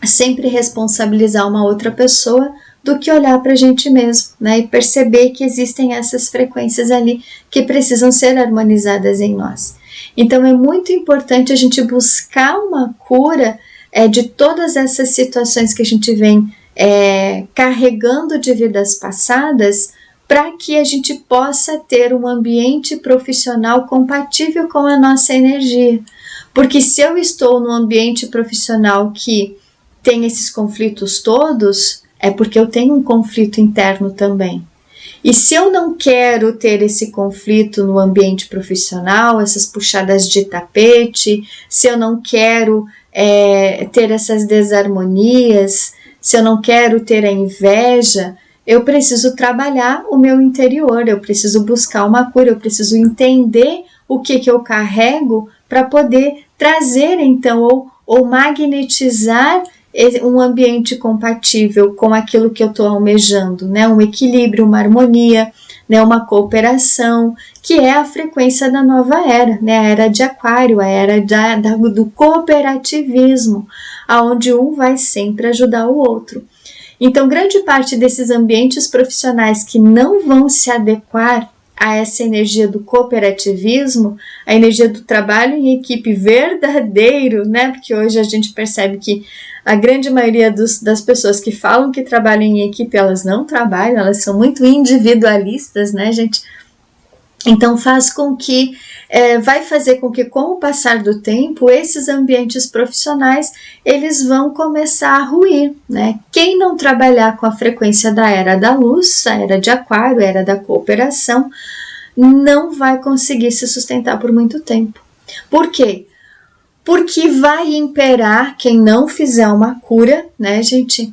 sempre responsabilizar uma outra pessoa do que olhar para a gente mesmo, né, e perceber que existem essas frequências ali que precisam ser harmonizadas em nós. Então é muito importante a gente buscar uma cura de todas essas situações que a gente vem carregando de vidas passadas, para que a gente possa ter um ambiente profissional compatível com a nossa energia. Porque se eu estou num ambiente profissional que tem esses conflitos todos, é porque eu tenho um conflito interno também. E se eu não quero ter esse conflito no ambiente profissional, essas puxadas de tapete, se eu não quero ter essas desarmonias, se eu não quero ter a inveja, eu preciso trabalhar o meu interior, eu preciso buscar uma cura, eu preciso entender o que eu carrego para poder trazer, então, ou magnetizar um ambiente compatível com aquilo que eu estou almejando, né? Um equilíbrio, uma harmonia, né? Uma cooperação, que é a frequência da nova era, né? A era de Aquário, a era do cooperativismo, onde um vai sempre ajudar o outro. Então, grande parte desses ambientes profissionais que não vão se adequar a essa energia do cooperativismo, a energia do trabalho em equipe verdadeiro, né? Porque hoje a gente percebe que a grande maioria das pessoas que falam que trabalham em equipe, elas não trabalham, elas são muito individualistas, né, gente? Então vai fazer com que, com o passar do tempo, esses ambientes profissionais, eles vão começar a ruir, né? Quem não trabalhar com a frequência da era da luz, a era de aquário, a era da cooperação, não vai conseguir se sustentar por muito tempo. Por quê? Porque vai imperar, quem não fizer uma cura, né, gente,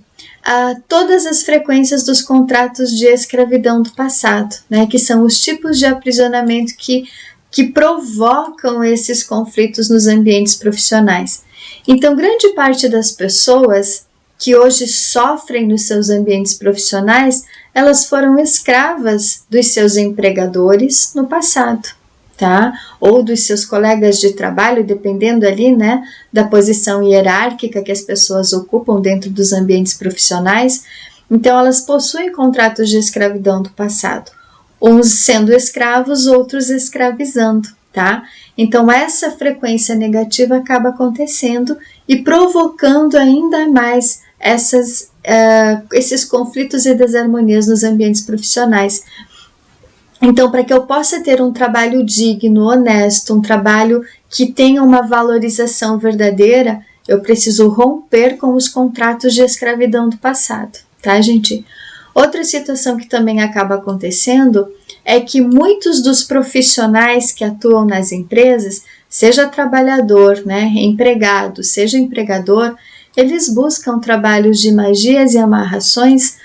todas as frequências dos contratos de escravidão do passado, né, que são os tipos de aprisionamento que provocam esses conflitos nos ambientes profissionais. Então, grande parte das pessoas que hoje sofrem nos seus ambientes profissionais, elas foram escravas dos seus empregadores no passado, tá? Ou dos seus colegas de trabalho, dependendo ali, né, da posição hierárquica que as pessoas ocupam dentro dos ambientes profissionais. Então, elas possuem contratos de escravidão do passado, uns sendo escravos, outros escravizando, tá? Então, essa frequência negativa acaba acontecendo e provocando ainda mais esses conflitos e desarmonias nos ambientes profissionais. Então, para que eu possa ter um trabalho digno, honesto, um trabalho que tenha uma valorização verdadeira, eu preciso romper com os contratos de escravidão do passado, tá, gente? Outra situação que também acaba acontecendo é que muitos dos profissionais que atuam nas empresas, seja trabalhador, né, empregado, seja empregador, eles buscam trabalhos de magias e amarrações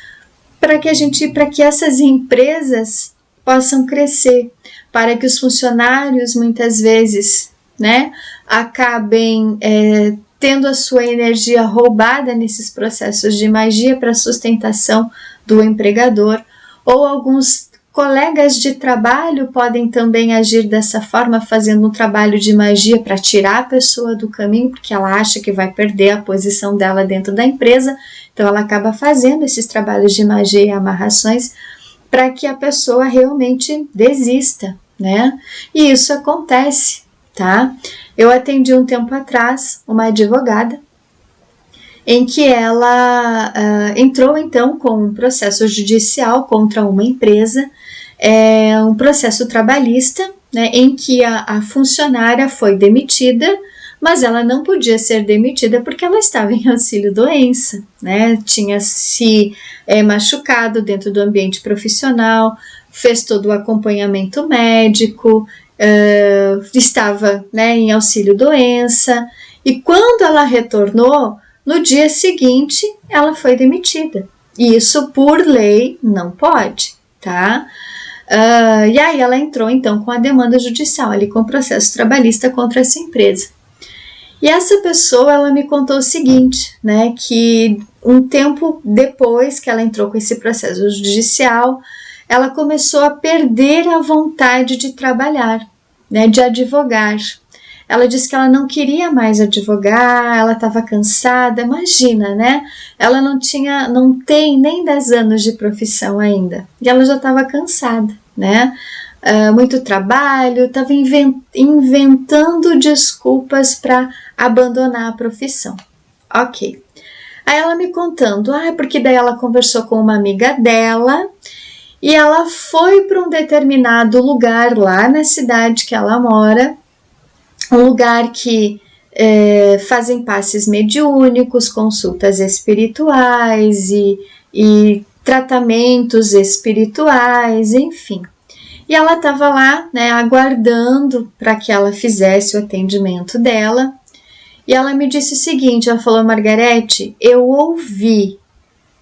para que essas empresas possam crescer, para que os funcionários muitas vezes, né, acabem tendo a sua energia roubada nesses processos de magia para sustentação do empregador, ou alguns colegas de trabalho podem também agir dessa forma, fazendo um trabalho de magia para tirar a pessoa do caminho, porque ela acha que vai perder a posição dela dentro da empresa, então ela acaba fazendo esses trabalhos de magia e amarrações para que a pessoa realmente desista, né? E isso acontece, tá? Eu atendi um tempo atrás uma advogada em que ela entrou então com um processo judicial contra uma empresa, um processo trabalhista, né, em que a funcionária foi demitida, mas ela não podia ser demitida porque ela estava em auxílio-doença, né, tinha se machucado dentro do ambiente profissional, fez todo o acompanhamento médico, estava, né, em auxílio-doença, e quando ela retornou, no dia seguinte, ela foi demitida. E isso, por lei, não pode, tá? E aí ela entrou, então, com a demanda judicial, ali com o processo trabalhista contra essa empresa. E essa pessoa, ela me contou o seguinte, né, que um tempo depois que ela entrou com esse processo judicial, ela começou a perder a vontade de trabalhar, né, de advogar. Ela disse que ela não queria mais advogar, ela estava cansada, imagina, né? Ela não tem nem 10 anos de profissão ainda, e ela já estava cansada, né? Muito trabalho, estava inventando desculpas para abandonar a profissão. Ok. Aí ela me contando, porque daí ela conversou com uma amiga dela, e ela foi para um determinado lugar lá na cidade que ela mora, um lugar que fazem passes mediúnicos, consultas espirituais e tratamentos espirituais, enfim. E ela estava lá, né, aguardando para que ela fizesse o atendimento dela. E ela me disse o seguinte, ela falou, Margarete, eu ouvi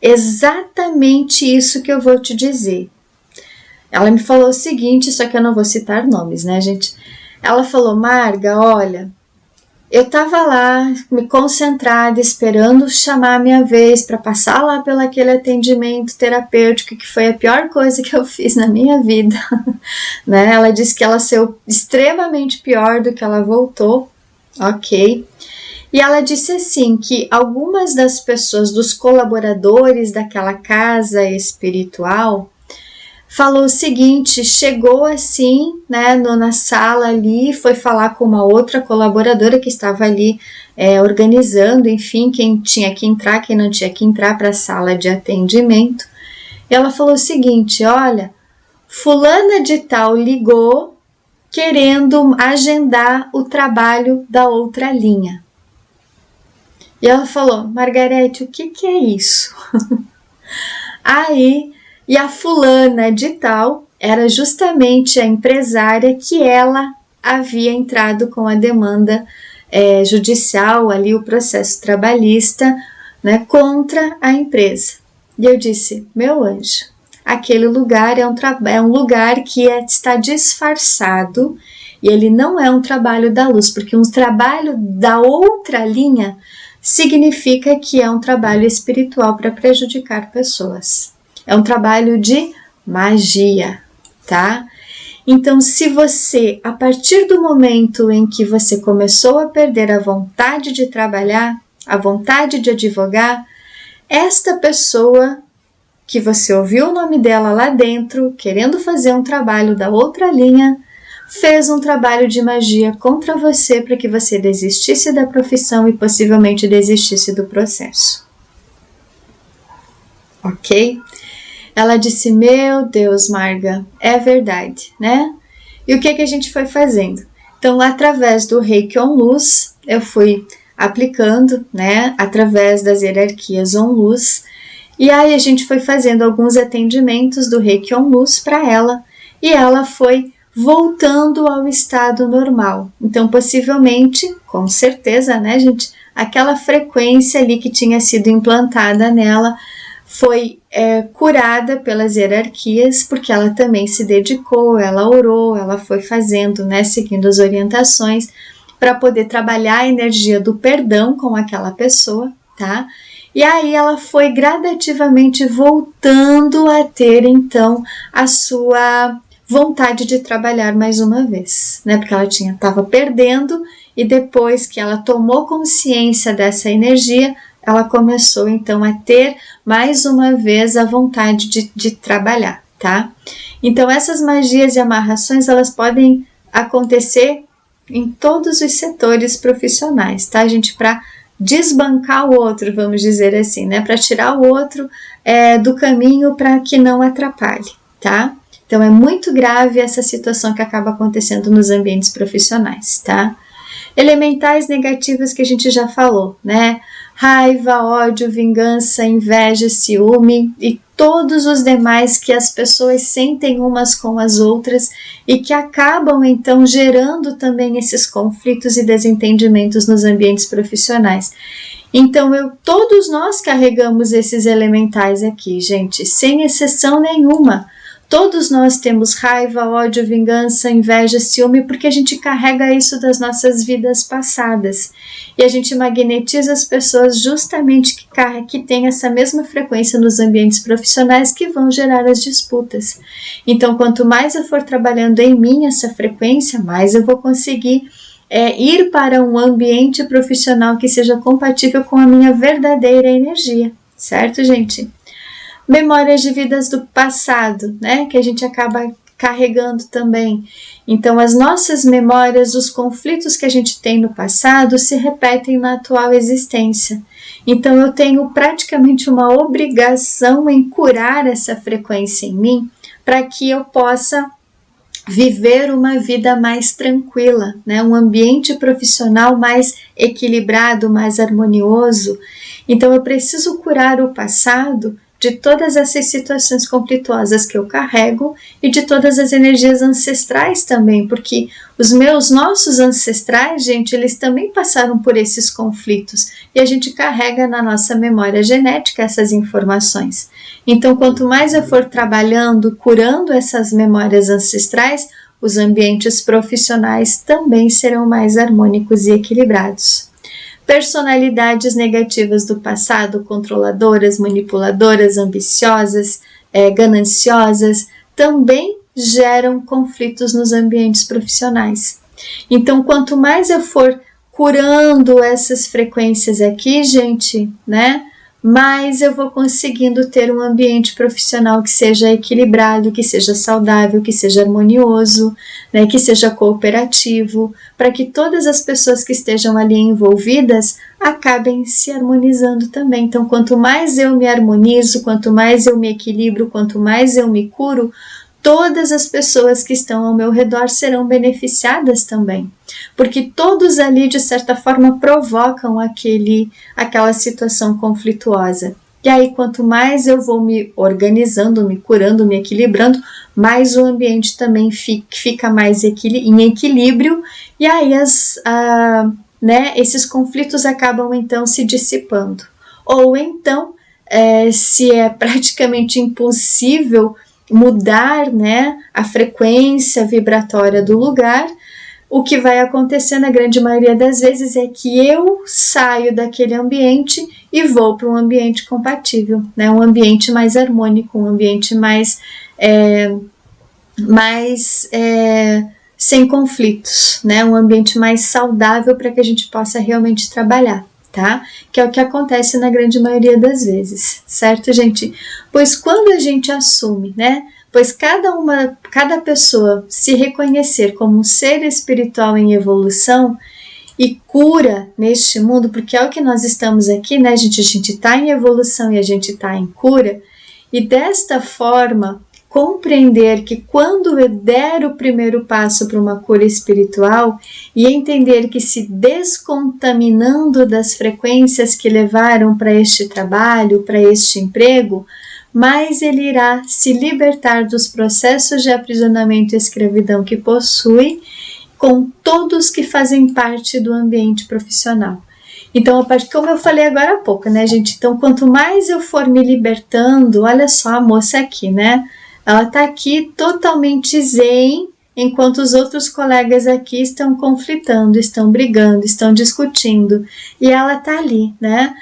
exatamente isso que eu vou te dizer. Ela me falou o seguinte, só que eu não vou citar nomes, né, gente? Ela falou, Marga, olha, eu estava lá, me concentrada, esperando chamar a minha vez para passar lá pelo aquele atendimento terapêutico, que foi a pior coisa que eu fiz na minha vida. Né? Ela disse que ela saiu extremamente pior do que ela voltou, ok? E ela disse assim, que algumas das pessoas, dos colaboradores daquela casa espiritual, falou o seguinte, chegou assim, né, na sala ali, foi falar com uma outra colaboradora que estava ali organizando, enfim, quem tinha que entrar, quem não tinha que entrar para a sala de atendimento. E ela falou o seguinte, olha, fulana de tal ligou querendo agendar o trabalho da outra linha. E ela falou, Margarete, o que é isso? Aí, e a fulana de tal era justamente a empresária que ela havia entrado com a demanda judicial, ali o processo trabalhista, né, contra a empresa. E eu disse, meu anjo, aquele lugar é um lugar que está disfarçado e ele não é um trabalho da luz, porque um trabalho da outra linha significa que é um trabalho espiritual para prejudicar pessoas. É um trabalho de magia, tá? Então, se você, a partir do momento em que você começou a perder a vontade de trabalhar, a vontade de advogar, esta pessoa que você ouviu o nome dela lá dentro, querendo fazer um trabalho da outra linha, fez um trabalho de magia contra você para que você desistisse da profissão e possivelmente desistisse do processo. Ok? Ela disse, meu Deus, Marga, é verdade, né? E o que a gente foi fazendo? Então, através do Reiki On Luz, eu fui aplicando, né, através das hierarquias On Luz, e aí a gente foi fazendo alguns atendimentos do Reiki On Luz para ela, e ela foi voltando ao estado normal. Então, possivelmente, com certeza, né, gente, aquela frequência ali que tinha sido implantada nela foi curada pelas hierarquias, porque ela também se dedicou, ela orou, ela foi fazendo, né, seguindo as orientações, para poder trabalhar a energia do perdão com aquela pessoa, tá? E aí ela foi gradativamente voltando a ter, então, a sua vontade de trabalhar mais uma vez, né? Porque ela estava perdendo e depois que ela tomou consciência dessa energia, ela começou então a ter mais uma vez a vontade de trabalhar, tá? Então essas magias e amarrações, elas podem acontecer em todos os setores profissionais, tá, gente? Para desbancar o outro, vamos dizer assim, né? Para tirar o outro do caminho para que não atrapalhe, tá? Então é muito grave essa situação que acaba acontecendo nos ambientes profissionais, tá? Elementais negativos que a gente já falou, né? Raiva, ódio, vingança, inveja, ciúme e todos os demais que as pessoas sentem umas com as outras e que acabam então gerando também esses conflitos e desentendimentos nos ambientes profissionais. Então, todos nós carregamos esses elementais aqui, gente, sem exceção nenhuma. Todos nós temos raiva, ódio, vingança, inveja, ciúme, porque a gente carrega isso das nossas vidas passadas. E a gente magnetiza as pessoas justamente que têm essa mesma frequência nos ambientes profissionais que vão gerar as disputas. Então, quanto mais eu for trabalhando em mim essa frequência, mais eu vou conseguir ir para um ambiente profissional que seja compatível com a minha verdadeira energia. Certo, gente? Memórias de vidas do passado, né, que a gente acaba carregando também. Então, as nossas memórias, os conflitos que a gente tem no passado se repetem na atual existência. Então, eu tenho praticamente uma obrigação em curar essa frequência em mim para que eu possa viver uma vida mais tranquila, né, um ambiente profissional mais equilibrado, mais harmonioso. Então, eu preciso curar o passado de todas essas situações conflituosas que eu carrego e de todas as energias ancestrais também, porque os nossos ancestrais, gente, eles também passaram por esses conflitos e a gente carrega na nossa memória genética essas informações. Então, quanto mais eu for trabalhando, curando essas memórias ancestrais, os ambientes profissionais também serão mais harmônicos e equilibrados. Personalidades negativas do passado, controladoras, manipuladoras, ambiciosas, gananciosas, também geram conflitos nos ambientes profissionais. Então, quanto mais eu for curando essas frequências aqui, gente, né, mais eu vou conseguindo ter um ambiente profissional que seja equilibrado, que seja saudável, que seja harmonioso, né, que seja cooperativo, para que todas as pessoas que estejam ali envolvidas acabem se harmonizando também. Então, quanto mais eu me harmonizo, quanto mais eu me equilibro, quanto mais eu me curo, todas as pessoas que estão ao meu redor serão beneficiadas também, porque todos ali, de certa forma, provocam aquela situação conflituosa. E aí, quanto mais eu vou me organizando, me curando, me equilibrando, mais o ambiente também fica mais em equilíbrio, e aí esses conflitos acabam então se dissipando. Ou então, se é praticamente impossível mudar, né, a frequência vibratória do lugar, o que vai acontecer na grande maioria das vezes é que eu saio daquele ambiente e vou para um ambiente compatível, né, um ambiente mais harmônico, um ambiente mais sem conflitos, né, um ambiente mais saudável para que a gente possa realmente trabalhar. Tá? Que é o que acontece na grande maioria das vezes, certo, gente? Pois quando a gente assume, né? Pois cada pessoa se reconhecer como um ser espiritual em evolução e cura neste mundo, porque é o que nós estamos aqui, né, gente? A gente está em evolução e a gente está em cura, e desta forma compreender que quando eu der o primeiro passo para uma cura espiritual e entender que se descontaminando das frequências que levaram para este trabalho, para este emprego, mais ele irá se libertar dos processos de aprisionamento e escravidão que possui, com todos que fazem parte do ambiente profissional. Então, como eu falei agora há pouco, né, gente? Então, quanto mais eu for me libertando, olha só a moça aqui, né? Ela está aqui totalmente zen, enquanto os outros colegas aqui estão conflitando, estão brigando, estão discutindo. E ela está ali, né?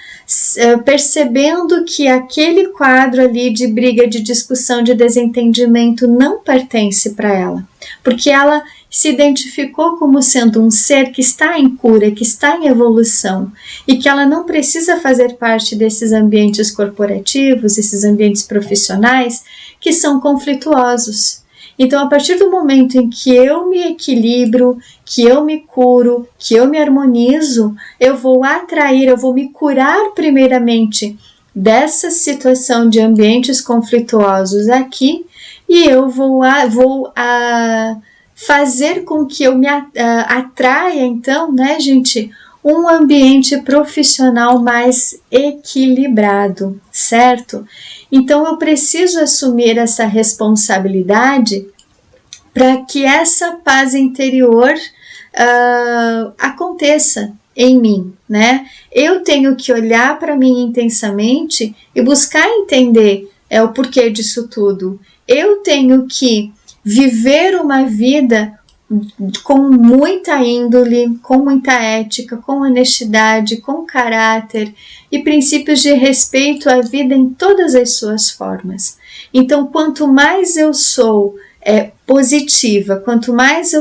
Percebendo que aquele quadro ali de briga, de discussão, de desentendimento não pertence para ela. Porque ela se identificou como sendo um ser que está em cura, que está em evolução, e que ela não precisa fazer parte desses ambientes corporativos, esses ambientes profissionais, que são conflituosos. Então, a partir do momento em que eu me equilibro, que eu me curo, que eu me harmonizo, eu vou me curar primeiramente dessa situação de ambientes conflituosos aqui, e eu vou fazer com que eu me atraia, então, né, gente, um ambiente profissional mais equilibrado, certo? Então, eu preciso assumir essa responsabilidade para que essa paz interior aconteça em mim, né? Eu tenho que olhar para mim intensamente e buscar entender o porquê disso tudo. Eu tenho que viver uma vida com muita índole, com muita ética, com honestidade, com caráter e princípios de respeito à vida em todas as suas formas. Então, quanto mais eu sou positiva, quanto mais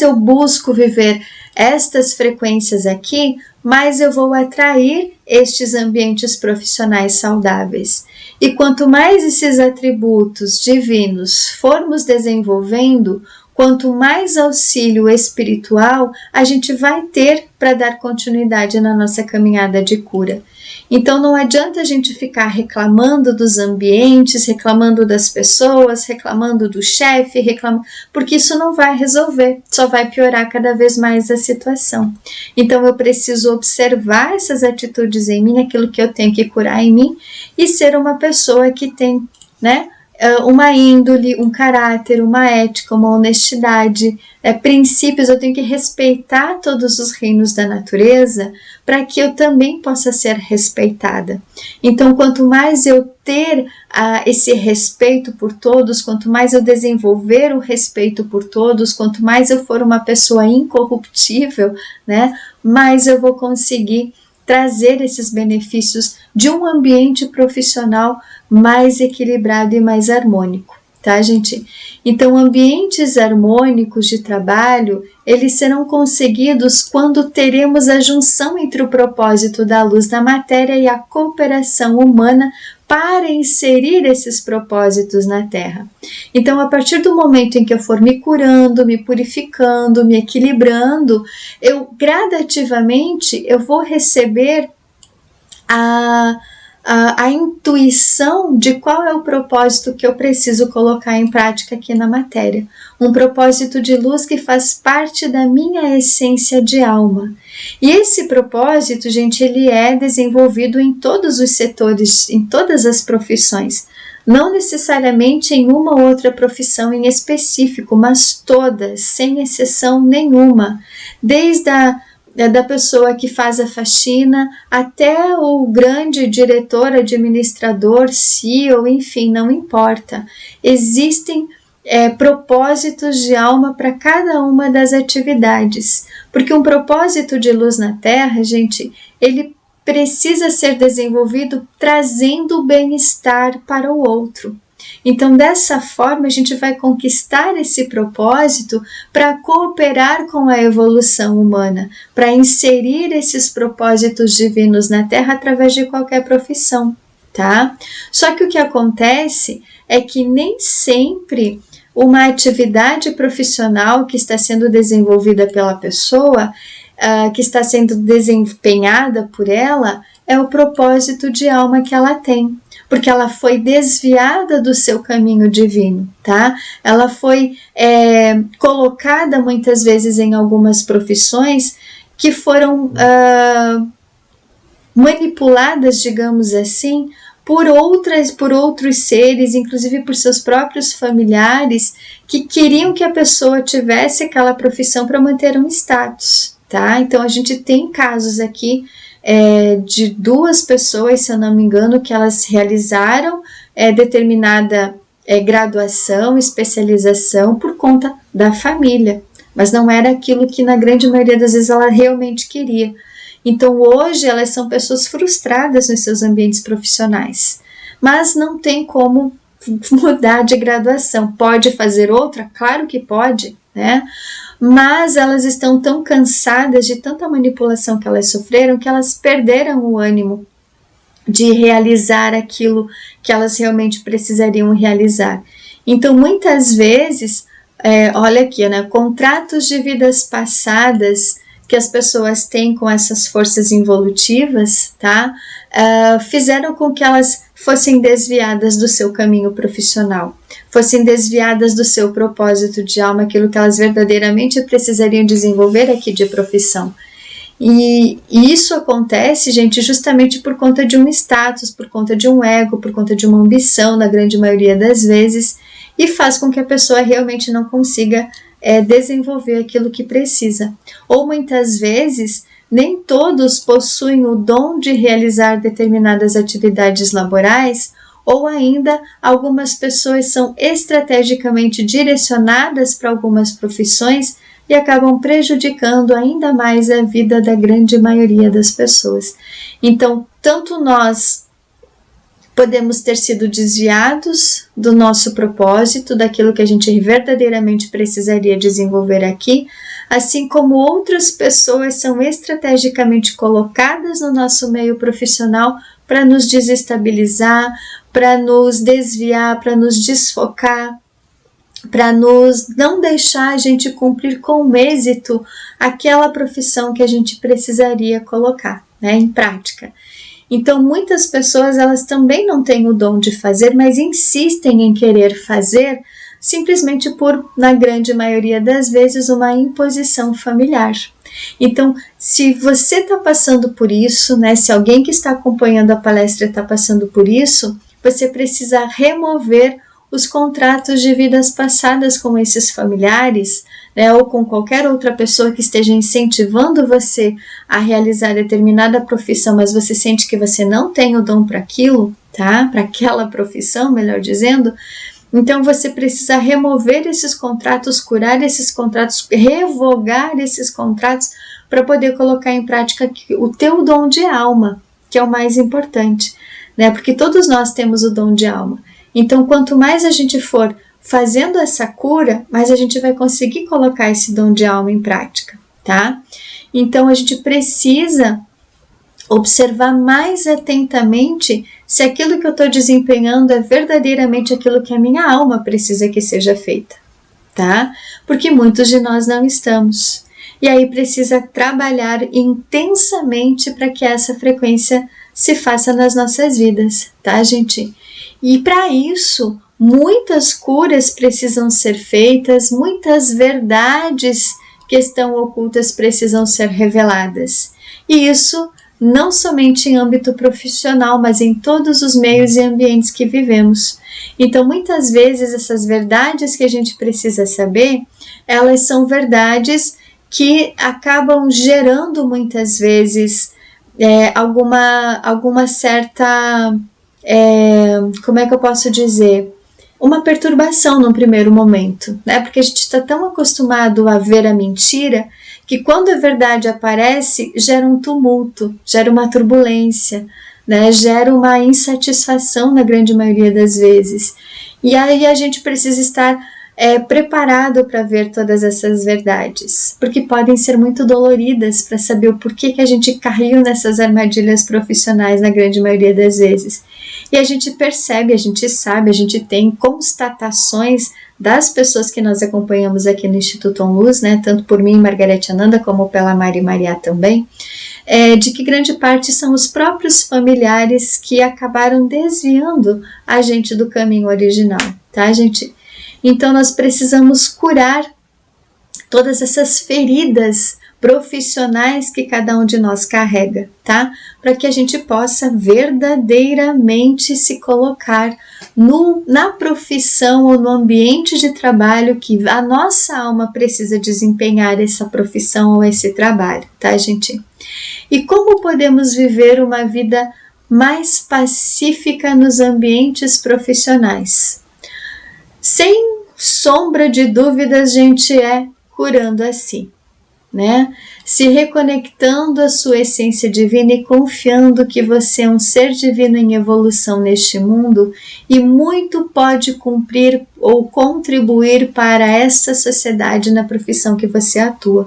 eu busco viver estas frequências aqui, mais eu vou atrair estes ambientes profissionais saudáveis. E quanto mais esses atributos divinos formos desenvolvendo, quanto mais auxílio espiritual a gente vai ter para dar continuidade na nossa caminhada de cura. Então não adianta a gente ficar reclamando dos ambientes, reclamando das pessoas, reclamando do chefe, porque isso não vai resolver, só vai piorar cada vez mais a situação. Então eu preciso observar essas atitudes em mim, aquilo que eu tenho que curar em mim, e ser uma pessoa que tem, né, uma índole, um caráter, uma ética, uma honestidade, princípios. Eu tenho que respeitar todos os reinos da natureza para que eu também possa ser respeitada. Então, quanto mais eu ter esse respeito por todos, quanto mais eu desenvolver o respeito por todos, quanto mais eu for uma pessoa incorruptível, né, mais eu vou conseguir trazer esses benefícios de um ambiente profissional mais equilibrado e mais harmônico. tá, gente? Então, ambientes harmônicos de trabalho, eles serão conseguidos quando teremos a junção entre o propósito da luz da matéria e a cooperação humana para inserir esses propósitos na Terra. Então, a partir do momento em que eu for me curando, me purificando, me equilibrando, eu gradativamente eu vou receber a intuição de qual é o propósito que eu preciso colocar em prática aqui na matéria. Um propósito de luz que faz parte da minha essência de alma. E esse propósito, gente, ele é desenvolvido em todos os setores, em todas as profissões. Não necessariamente em uma ou outra profissão em específico, mas todas, sem exceção nenhuma. Desde da pessoa que faz a faxina até o grande diretor, administrador, CEO, enfim, não importa. Existem propósitos de alma para cada uma das atividades, porque um propósito de luz na Terra, gente, ele precisa ser desenvolvido trazendo o bem-estar para o outro. Então, dessa forma, a gente vai conquistar esse propósito para cooperar com a evolução humana, para inserir esses propósitos divinos na Terra através de qualquer profissão, tá? Só que o que acontece é que nem sempre uma atividade profissional que está sendo desenvolvida pela pessoa, que está sendo desempenhada por ela, é o propósito de alma que ela tem. Porque ela foi desviada do seu caminho divino, tá? Ela foi colocada muitas vezes em algumas profissões que foram manipuladas, digamos assim, por outros seres, inclusive por seus próprios familiares, que queriam que a pessoa tivesse aquela profissão para manter um status, tá? Então a gente tem casos aqui de 2 pessoas, se eu não me engano, que elas realizaram determinada graduação, especialização por conta da família, mas não era aquilo que na grande maioria das vezes ela realmente queria. Então hoje elas são pessoas frustradas nos seus ambientes profissionais, mas não tem como mudar de graduação. Pode fazer outra? Claro que pode, né? Mas elas estão tão cansadas de tanta manipulação que elas sofreram que elas perderam o ânimo de realizar aquilo que elas realmente precisariam realizar. Então, muitas vezes, olha aqui, né, contratos de vidas passadas que as pessoas têm com essas forças involutivas, tá? Fizeram com que elas fossem desviadas do seu caminho profissional, fossem desviadas do seu propósito de alma, aquilo que elas verdadeiramente precisariam desenvolver aqui de profissão. E isso acontece, gente, justamente por conta de um status, por conta de um ego, por conta de uma ambição, na grande maioria das vezes, e faz com que a pessoa realmente não consiga desenvolver aquilo que precisa. Ou muitas vezes, nem todos possuem o dom de realizar determinadas atividades laborais, ou ainda algumas pessoas são estrategicamente direcionadas para algumas profissões e acabam prejudicando ainda mais a vida da grande maioria das pessoas. Então, tanto nós podemos ter sido desviados do nosso propósito, daquilo que a gente verdadeiramente precisaria desenvolver aqui, assim como outras pessoas são estrategicamente colocadas no nosso meio profissional para nos desestabilizar, para nos desviar, para nos desfocar, para nos não deixar a gente cumprir com êxito aquela profissão que a gente precisaria colocar, né, em prática. Então, muitas pessoas, elas também não têm o dom de fazer, mas insistem em querer fazer, simplesmente por, na grande maioria das vezes, uma imposição familiar. Então, se você está passando por isso, né, se alguém que está acompanhando a palestra está passando por isso, você precisa remover os contratos de vidas passadas com esses familiares, né, ou com qualquer outra pessoa que esteja incentivando você a realizar determinada profissão, mas você sente que você não tem o dom para aquilo, tá? Para aquela profissão, melhor dizendo. Então você precisa remover esses contratos, curar esses contratos, revogar esses contratos para poder colocar em prática o teu dom de alma, que é o mais importante, né? Porque todos nós temos o dom de alma. Então, quanto mais a gente for fazendo essa cura, mais a gente vai conseguir colocar esse dom de alma em prática, tá? Então a gente precisa observar mais atentamente se aquilo que eu estou desempenhando é verdadeiramente aquilo que a minha alma precisa que seja feita, tá? Porque muitos de nós não estamos. E aí precisa trabalhar intensamente para que essa frequência se faça nas nossas vidas, tá, gente? E para isso, muitas curas precisam ser feitas, muitas verdades que estão ocultas precisam ser reveladas. E isso não somente em âmbito profissional, mas em todos os meios e ambientes que vivemos. Então, muitas vezes, essas verdades que a gente precisa saber, elas são verdades que acabam gerando, muitas vezes, alguma certa, como é que eu posso dizer? Uma perturbação no primeiro momento, né? Porque a gente está tão acostumado a ver a mentira que quando a verdade aparece, gera um tumulto, gera uma turbulência, né? Gera uma insatisfação na grande maioria das vezes. E aí a gente precisa estar preparado para ver todas essas verdades, porque podem ser muito doloridas para saber o porquê que a gente caiu nessas armadilhas profissionais na grande maioria das vezes. E a gente percebe, a gente sabe, a gente tem constatações das pessoas que nós acompanhamos aqui no Instituto OnLuz, né, tanto por mim, Margarete Ananda, como pela Mari Mariá também, de que grande parte são os próprios familiares que acabaram desviando a gente do caminho original, tá, gente? Então, nós precisamos curar todas essas feridas profissionais que cada um de nós carrega, tá? Para que a gente possa verdadeiramente se colocar na profissão ou no ambiente de trabalho que a nossa alma precisa desempenhar essa profissão ou esse trabalho, tá, gente? E como podemos viver uma vida mais pacífica nos ambientes profissionais? Sem sombra de dúvidas, gente, curando a si, né? Se reconectando à sua essência divina e confiando que você é um ser divino em evolução neste mundo e muito pode cumprir ou contribuir para esta sociedade na profissão que você atua.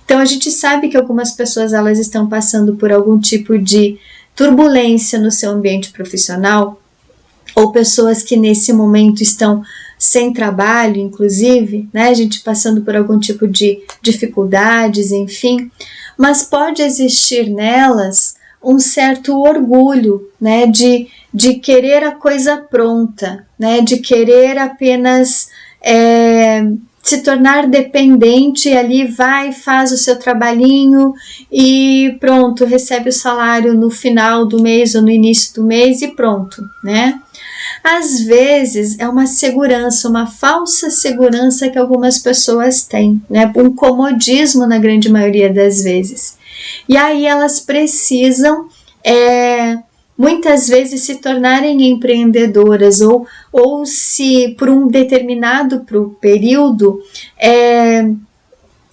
Então a gente sabe que algumas pessoas elas estão passando por algum tipo de turbulência no seu ambiente profissional, ou pessoas que nesse momento estão sem trabalho, inclusive, né, a gente passando por algum tipo de dificuldades, enfim, mas pode existir nelas um certo orgulho, né, de querer a coisa pronta, né, de querer apenas se tornar dependente, ali vai, faz o seu trabalhinho e pronto, recebe o salário no final do mês ou no início do mês e pronto, né? Às vezes é uma segurança, uma falsa segurança que algumas pessoas têm, né? Um comodismo na grande maioria das vezes. E aí elas precisam, muitas vezes, se tornarem empreendedoras ou se por um determinado período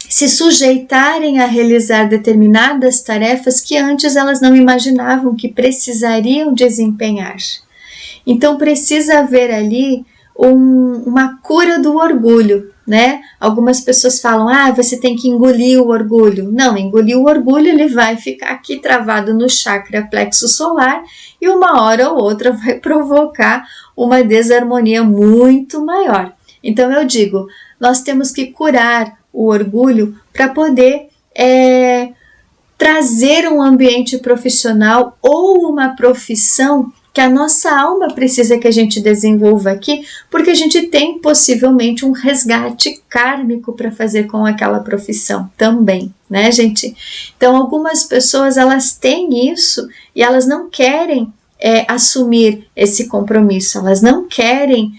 se sujeitarem a realizar determinadas tarefas que antes elas não imaginavam que precisariam desempenhar. Então precisa haver ali uma cura do orgulho, né? Algumas pessoas falam, você tem que engolir o orgulho. Não, engolir o orgulho, ele vai ficar aqui travado no chakra plexo solar e uma hora ou outra vai provocar uma desarmonia muito maior. Então eu digo, nós temos que curar o orgulho para poder trazer um ambiente profissional ou uma profissão que a nossa alma precisa que a gente desenvolva aqui, porque a gente tem possivelmente um resgate kármico para fazer com aquela profissão também, né, gente? Então, algumas pessoas, elas têm isso e elas não querem assumir esse compromisso, elas não querem,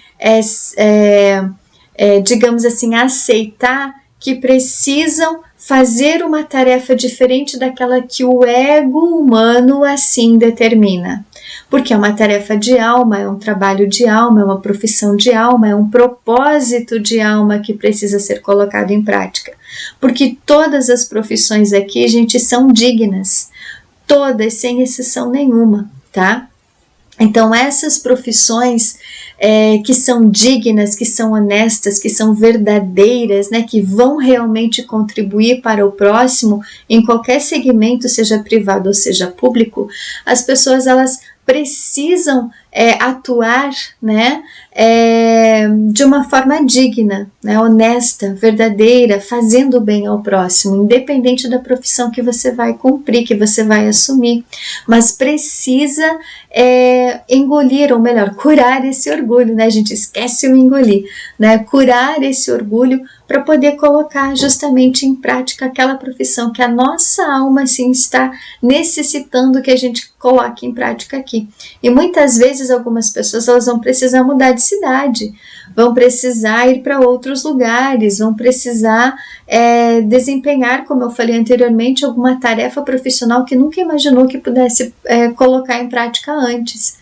digamos assim, aceitar que precisam fazer uma tarefa diferente daquela que o ego humano assim determina. Porque é uma tarefa de alma, é um trabalho de alma, é uma profissão de alma, é um propósito de alma que precisa ser colocado em prática. Porque todas as profissões aqui, gente, são dignas. Todas, sem exceção nenhuma, tá? Então, essas profissões, que são dignas, que são honestas, que são verdadeiras, né, que vão realmente contribuir para o próximo em qualquer segmento, seja privado ou seja público, as pessoas elas precisam atuar, né, de uma forma digna, né, honesta, verdadeira, fazendo bem ao próximo, independente da profissão que você vai cumprir, que você vai assumir, mas precisa engolir, ou melhor, curar esse orgulho, né, a gente esquece o engolir, né, curar esse orgulho para poder colocar justamente em prática aquela profissão que a nossa alma assim está necessitando que a gente coloque em prática aqui. E muitas vezes algumas pessoas elas vão precisar mudar de cidade, vão precisar ir para outros lugares, vão precisar desempenhar, como eu falei anteriormente, alguma tarefa profissional que nunca imaginou que pudesse colocar em prática antes.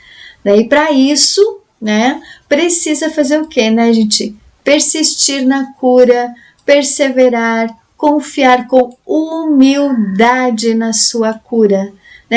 E para isso, né, precisa fazer o quê, né, gente? Persistir na cura, perseverar, confiar com humildade na sua cura.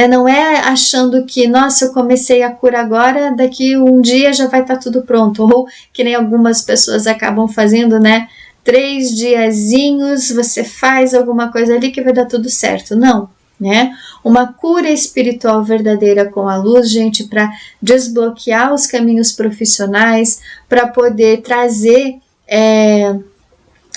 Não é achando que, nossa, eu comecei a cura agora, daqui um dia já vai estar tudo pronto. Ou que nem algumas pessoas acabam fazendo, né? 3 diazinhos, você faz alguma coisa ali que vai dar tudo certo. Não, né? Uma cura espiritual verdadeira com a luz, gente, para desbloquear os caminhos profissionais, para poder trazer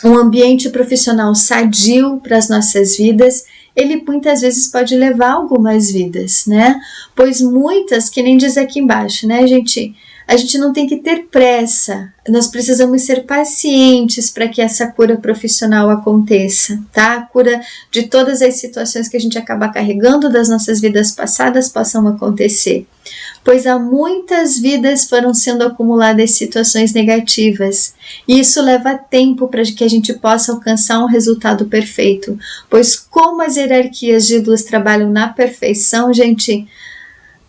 um ambiente profissional sadio para as nossas vidas, ele muitas vezes pode levar algumas vidas, né? Pois muitas, que nem diz aqui embaixo, né, gente? A gente não tem que ter pressa, nós precisamos ser pacientes para que essa cura profissional aconteça, tá? A cura de todas as situações que a gente acaba carregando das nossas vidas passadas possam acontecer. Pois há muitas vidas foram sendo acumuladas situações negativas, e isso leva tempo para que a gente possa alcançar um resultado perfeito, pois como as hierarquias de luz trabalham na perfeição, gente,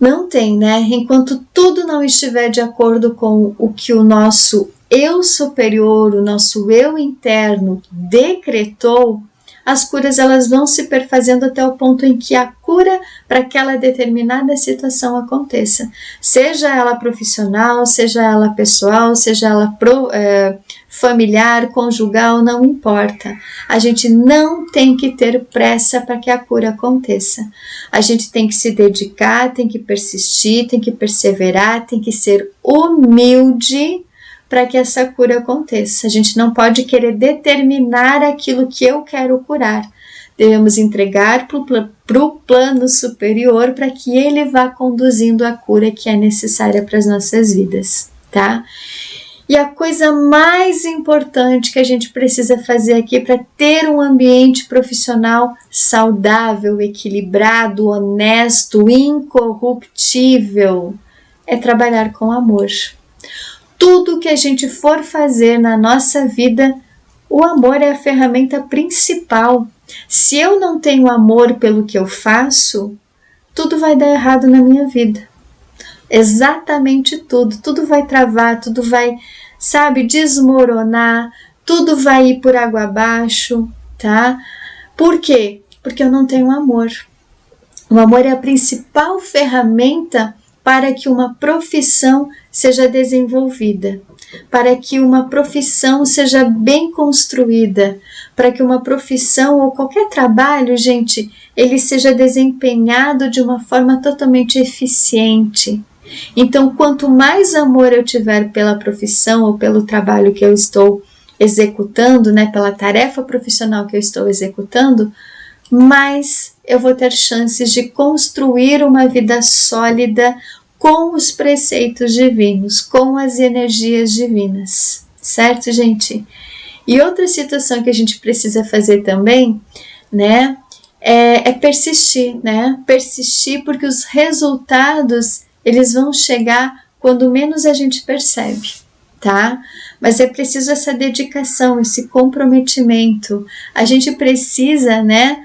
não tem, né? Enquanto tudo não estiver de acordo com o que o nosso eu superior, o nosso eu interno decretou, as curas elas vão se perfazendo até o ponto em que a cura para aquela determinada situação aconteça. Seja ela profissional, seja ela pessoal, seja ela familiar, conjugal, não importa. A gente não tem que ter pressa para que a cura aconteça. A gente tem que se dedicar, tem que persistir, tem que perseverar, tem que ser humilde para que essa cura aconteça. A gente não pode querer determinar aquilo que eu quero curar. Devemos entregar para o plano superior para que ele vá conduzindo a cura que é necessária para as nossas vidas, tá? E a coisa mais importante que a gente precisa fazer aqui para ter um ambiente profissional saudável, equilibrado, honesto, incorruptível, é trabalhar com amor. Tudo que a gente for fazer na nossa vida, o amor é a ferramenta principal. Se eu não tenho amor pelo que eu faço, tudo vai dar errado na minha vida. Exatamente tudo. Tudo vai travar, tudo vai, desmoronar, tudo vai ir por água abaixo, tá? Por quê? Porque eu não tenho amor. O amor é a principal ferramenta para que uma profissão seja desenvolvida, para que uma profissão seja bem construída, para que uma profissão ou qualquer trabalho, gente, ele seja desempenhado de uma forma totalmente eficiente. Então, quanto mais amor eu tiver pela profissão ou pelo trabalho que eu estou executando, né, pela tarefa profissional que eu estou executando, mais eu vou ter chances de construir uma vida sólida com os preceitos divinos, com as energias divinas, certo, gente? E outra situação que a gente precisa fazer também, né, é persistir, né? Persistir porque os resultados, eles vão chegar quando menos a gente percebe, tá? Mas é preciso essa dedicação, esse comprometimento. A gente precisa, né,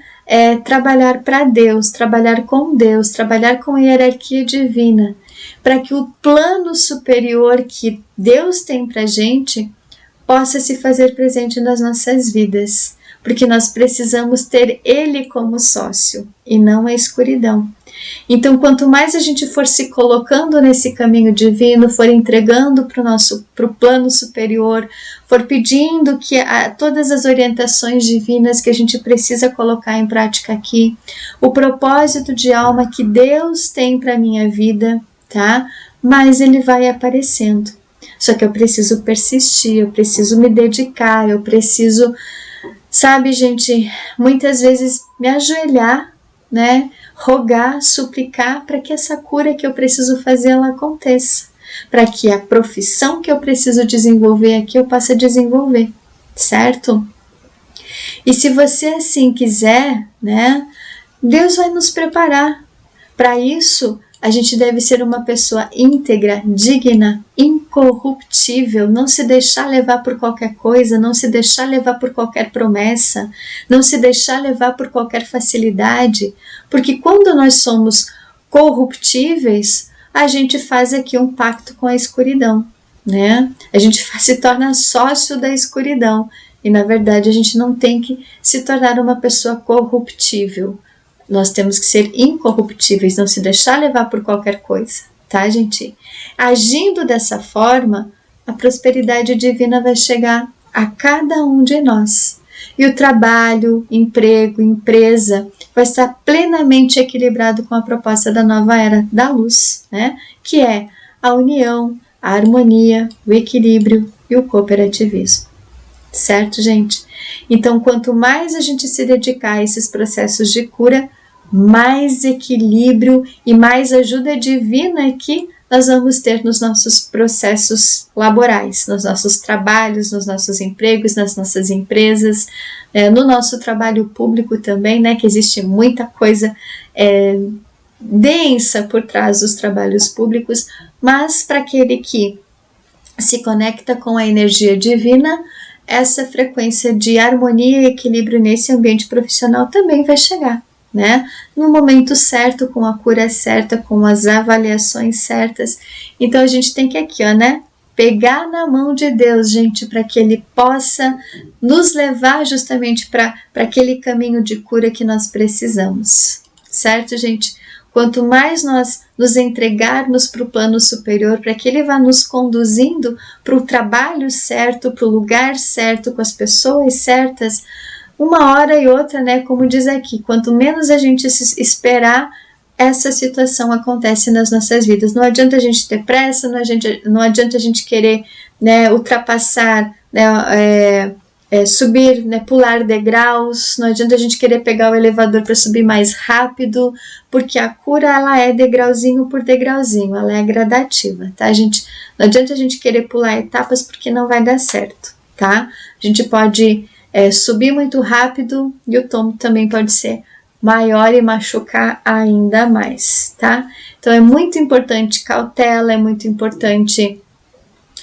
trabalhar para Deus, trabalhar com Deus, trabalhar com a hierarquia divina, para que o plano superior que Deus tem para a gente possa se fazer presente nas nossas vidas, porque nós precisamos ter Ele como sócio e não a escuridão. Então, quanto mais a gente for se colocando nesse caminho divino, for entregando para o plano superior, for pedindo que todas as orientações divinas que a gente precisa colocar em prática aqui, o propósito de alma que Deus tem para a minha vida, tá? Mas ele vai aparecendo. Só que eu preciso persistir, eu preciso me dedicar, eu preciso, sabe, gente, muitas vezes me ajoelhar, né? Rogar, suplicar para que essa cura que eu preciso fazer ela aconteça, para que a profissão que eu preciso desenvolver aqui eu possa desenvolver, certo? E se você assim quiser, né, Deus vai nos preparar. Para isso, a gente deve ser uma pessoa íntegra, digna, incorruptível, não se deixar levar por qualquer coisa, não se deixar levar por qualquer promessa, não se deixar levar por qualquer facilidade, porque quando nós somos corruptíveis, a gente faz aqui um pacto com a escuridão, né? A gente se torna sócio da escuridão e, na verdade, a gente não tem que se tornar uma pessoa corruptível. Nós temos que ser incorruptíveis, não se deixar levar por qualquer coisa, tá, gente? Agindo dessa forma, a prosperidade divina vai chegar a cada um de nós. E o trabalho, emprego, empresa vai estar plenamente equilibrado com a proposta da nova era da luz, né? Que é a união, a harmonia, o equilíbrio e o cooperativismo. Certo, gente? Então, quanto mais a gente se dedicar a esses processos de cura, mais equilíbrio e mais ajuda divina que nós vamos ter nos nossos processos laborais, nos nossos trabalhos, nos nossos empregos, nas nossas empresas, no nosso trabalho público também, né? Que existe muita coisa densa por trás dos trabalhos públicos, mas para aquele que se conecta com a energia divina, essa frequência de harmonia e equilíbrio nesse ambiente profissional também vai chegar, né? No momento certo, com a cura certa, com as avaliações certas. Então a gente tem que aqui, ó, né? Pegar na mão de Deus, gente, para que Ele possa nos levar justamente para aquele caminho de cura que nós precisamos, certo, gente? Quanto mais nós nos entregarmos para o plano superior, para que Ele vá nos conduzindo para o trabalho certo, para o lugar certo, com as pessoas certas, uma hora e outra, né? Como diz aqui, quanto menos a gente esperar, essa situação acontece nas nossas vidas. Não adianta a gente ter pressa, não adianta a gente querer, né, ultrapassar, né, subir, né, pular degraus, não adianta a gente querer pegar o elevador para subir mais rápido, porque a cura ela é degrauzinho por degrauzinho, ela é gradativa, tá, gente? Não adianta a gente querer pular etapas porque não vai dar certo, tá? A gente pode subir muito rápido e o tombo também pode ser maior e machucar ainda mais, tá? Então é muito importante cautela, é muito importante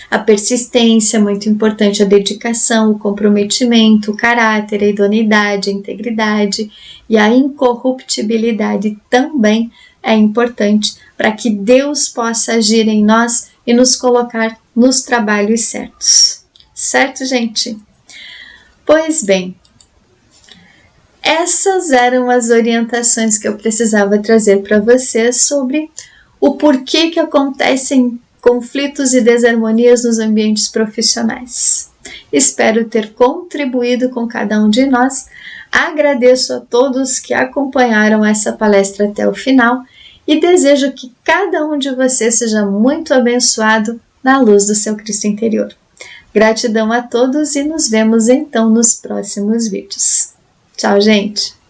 a persistência, é muito importante a dedicação, o comprometimento, o caráter, a idoneidade, a integridade e a incorruptibilidade também é importante para que Deus possa agir em nós e nos colocar nos trabalhos certos. Certo, gente? Pois bem, essas eram as orientações que eu precisava trazer para vocês sobre o porquê que acontecem conflitos e desarmonias nos ambientes profissionais. Espero ter contribuído com cada um de nós. Agradeço a todos que acompanharam essa palestra até o final e desejo que cada um de vocês seja muito abençoado na luz do seu Cristo interior. Gratidão a todos e nos vemos então nos próximos vídeos. Tchau, gente!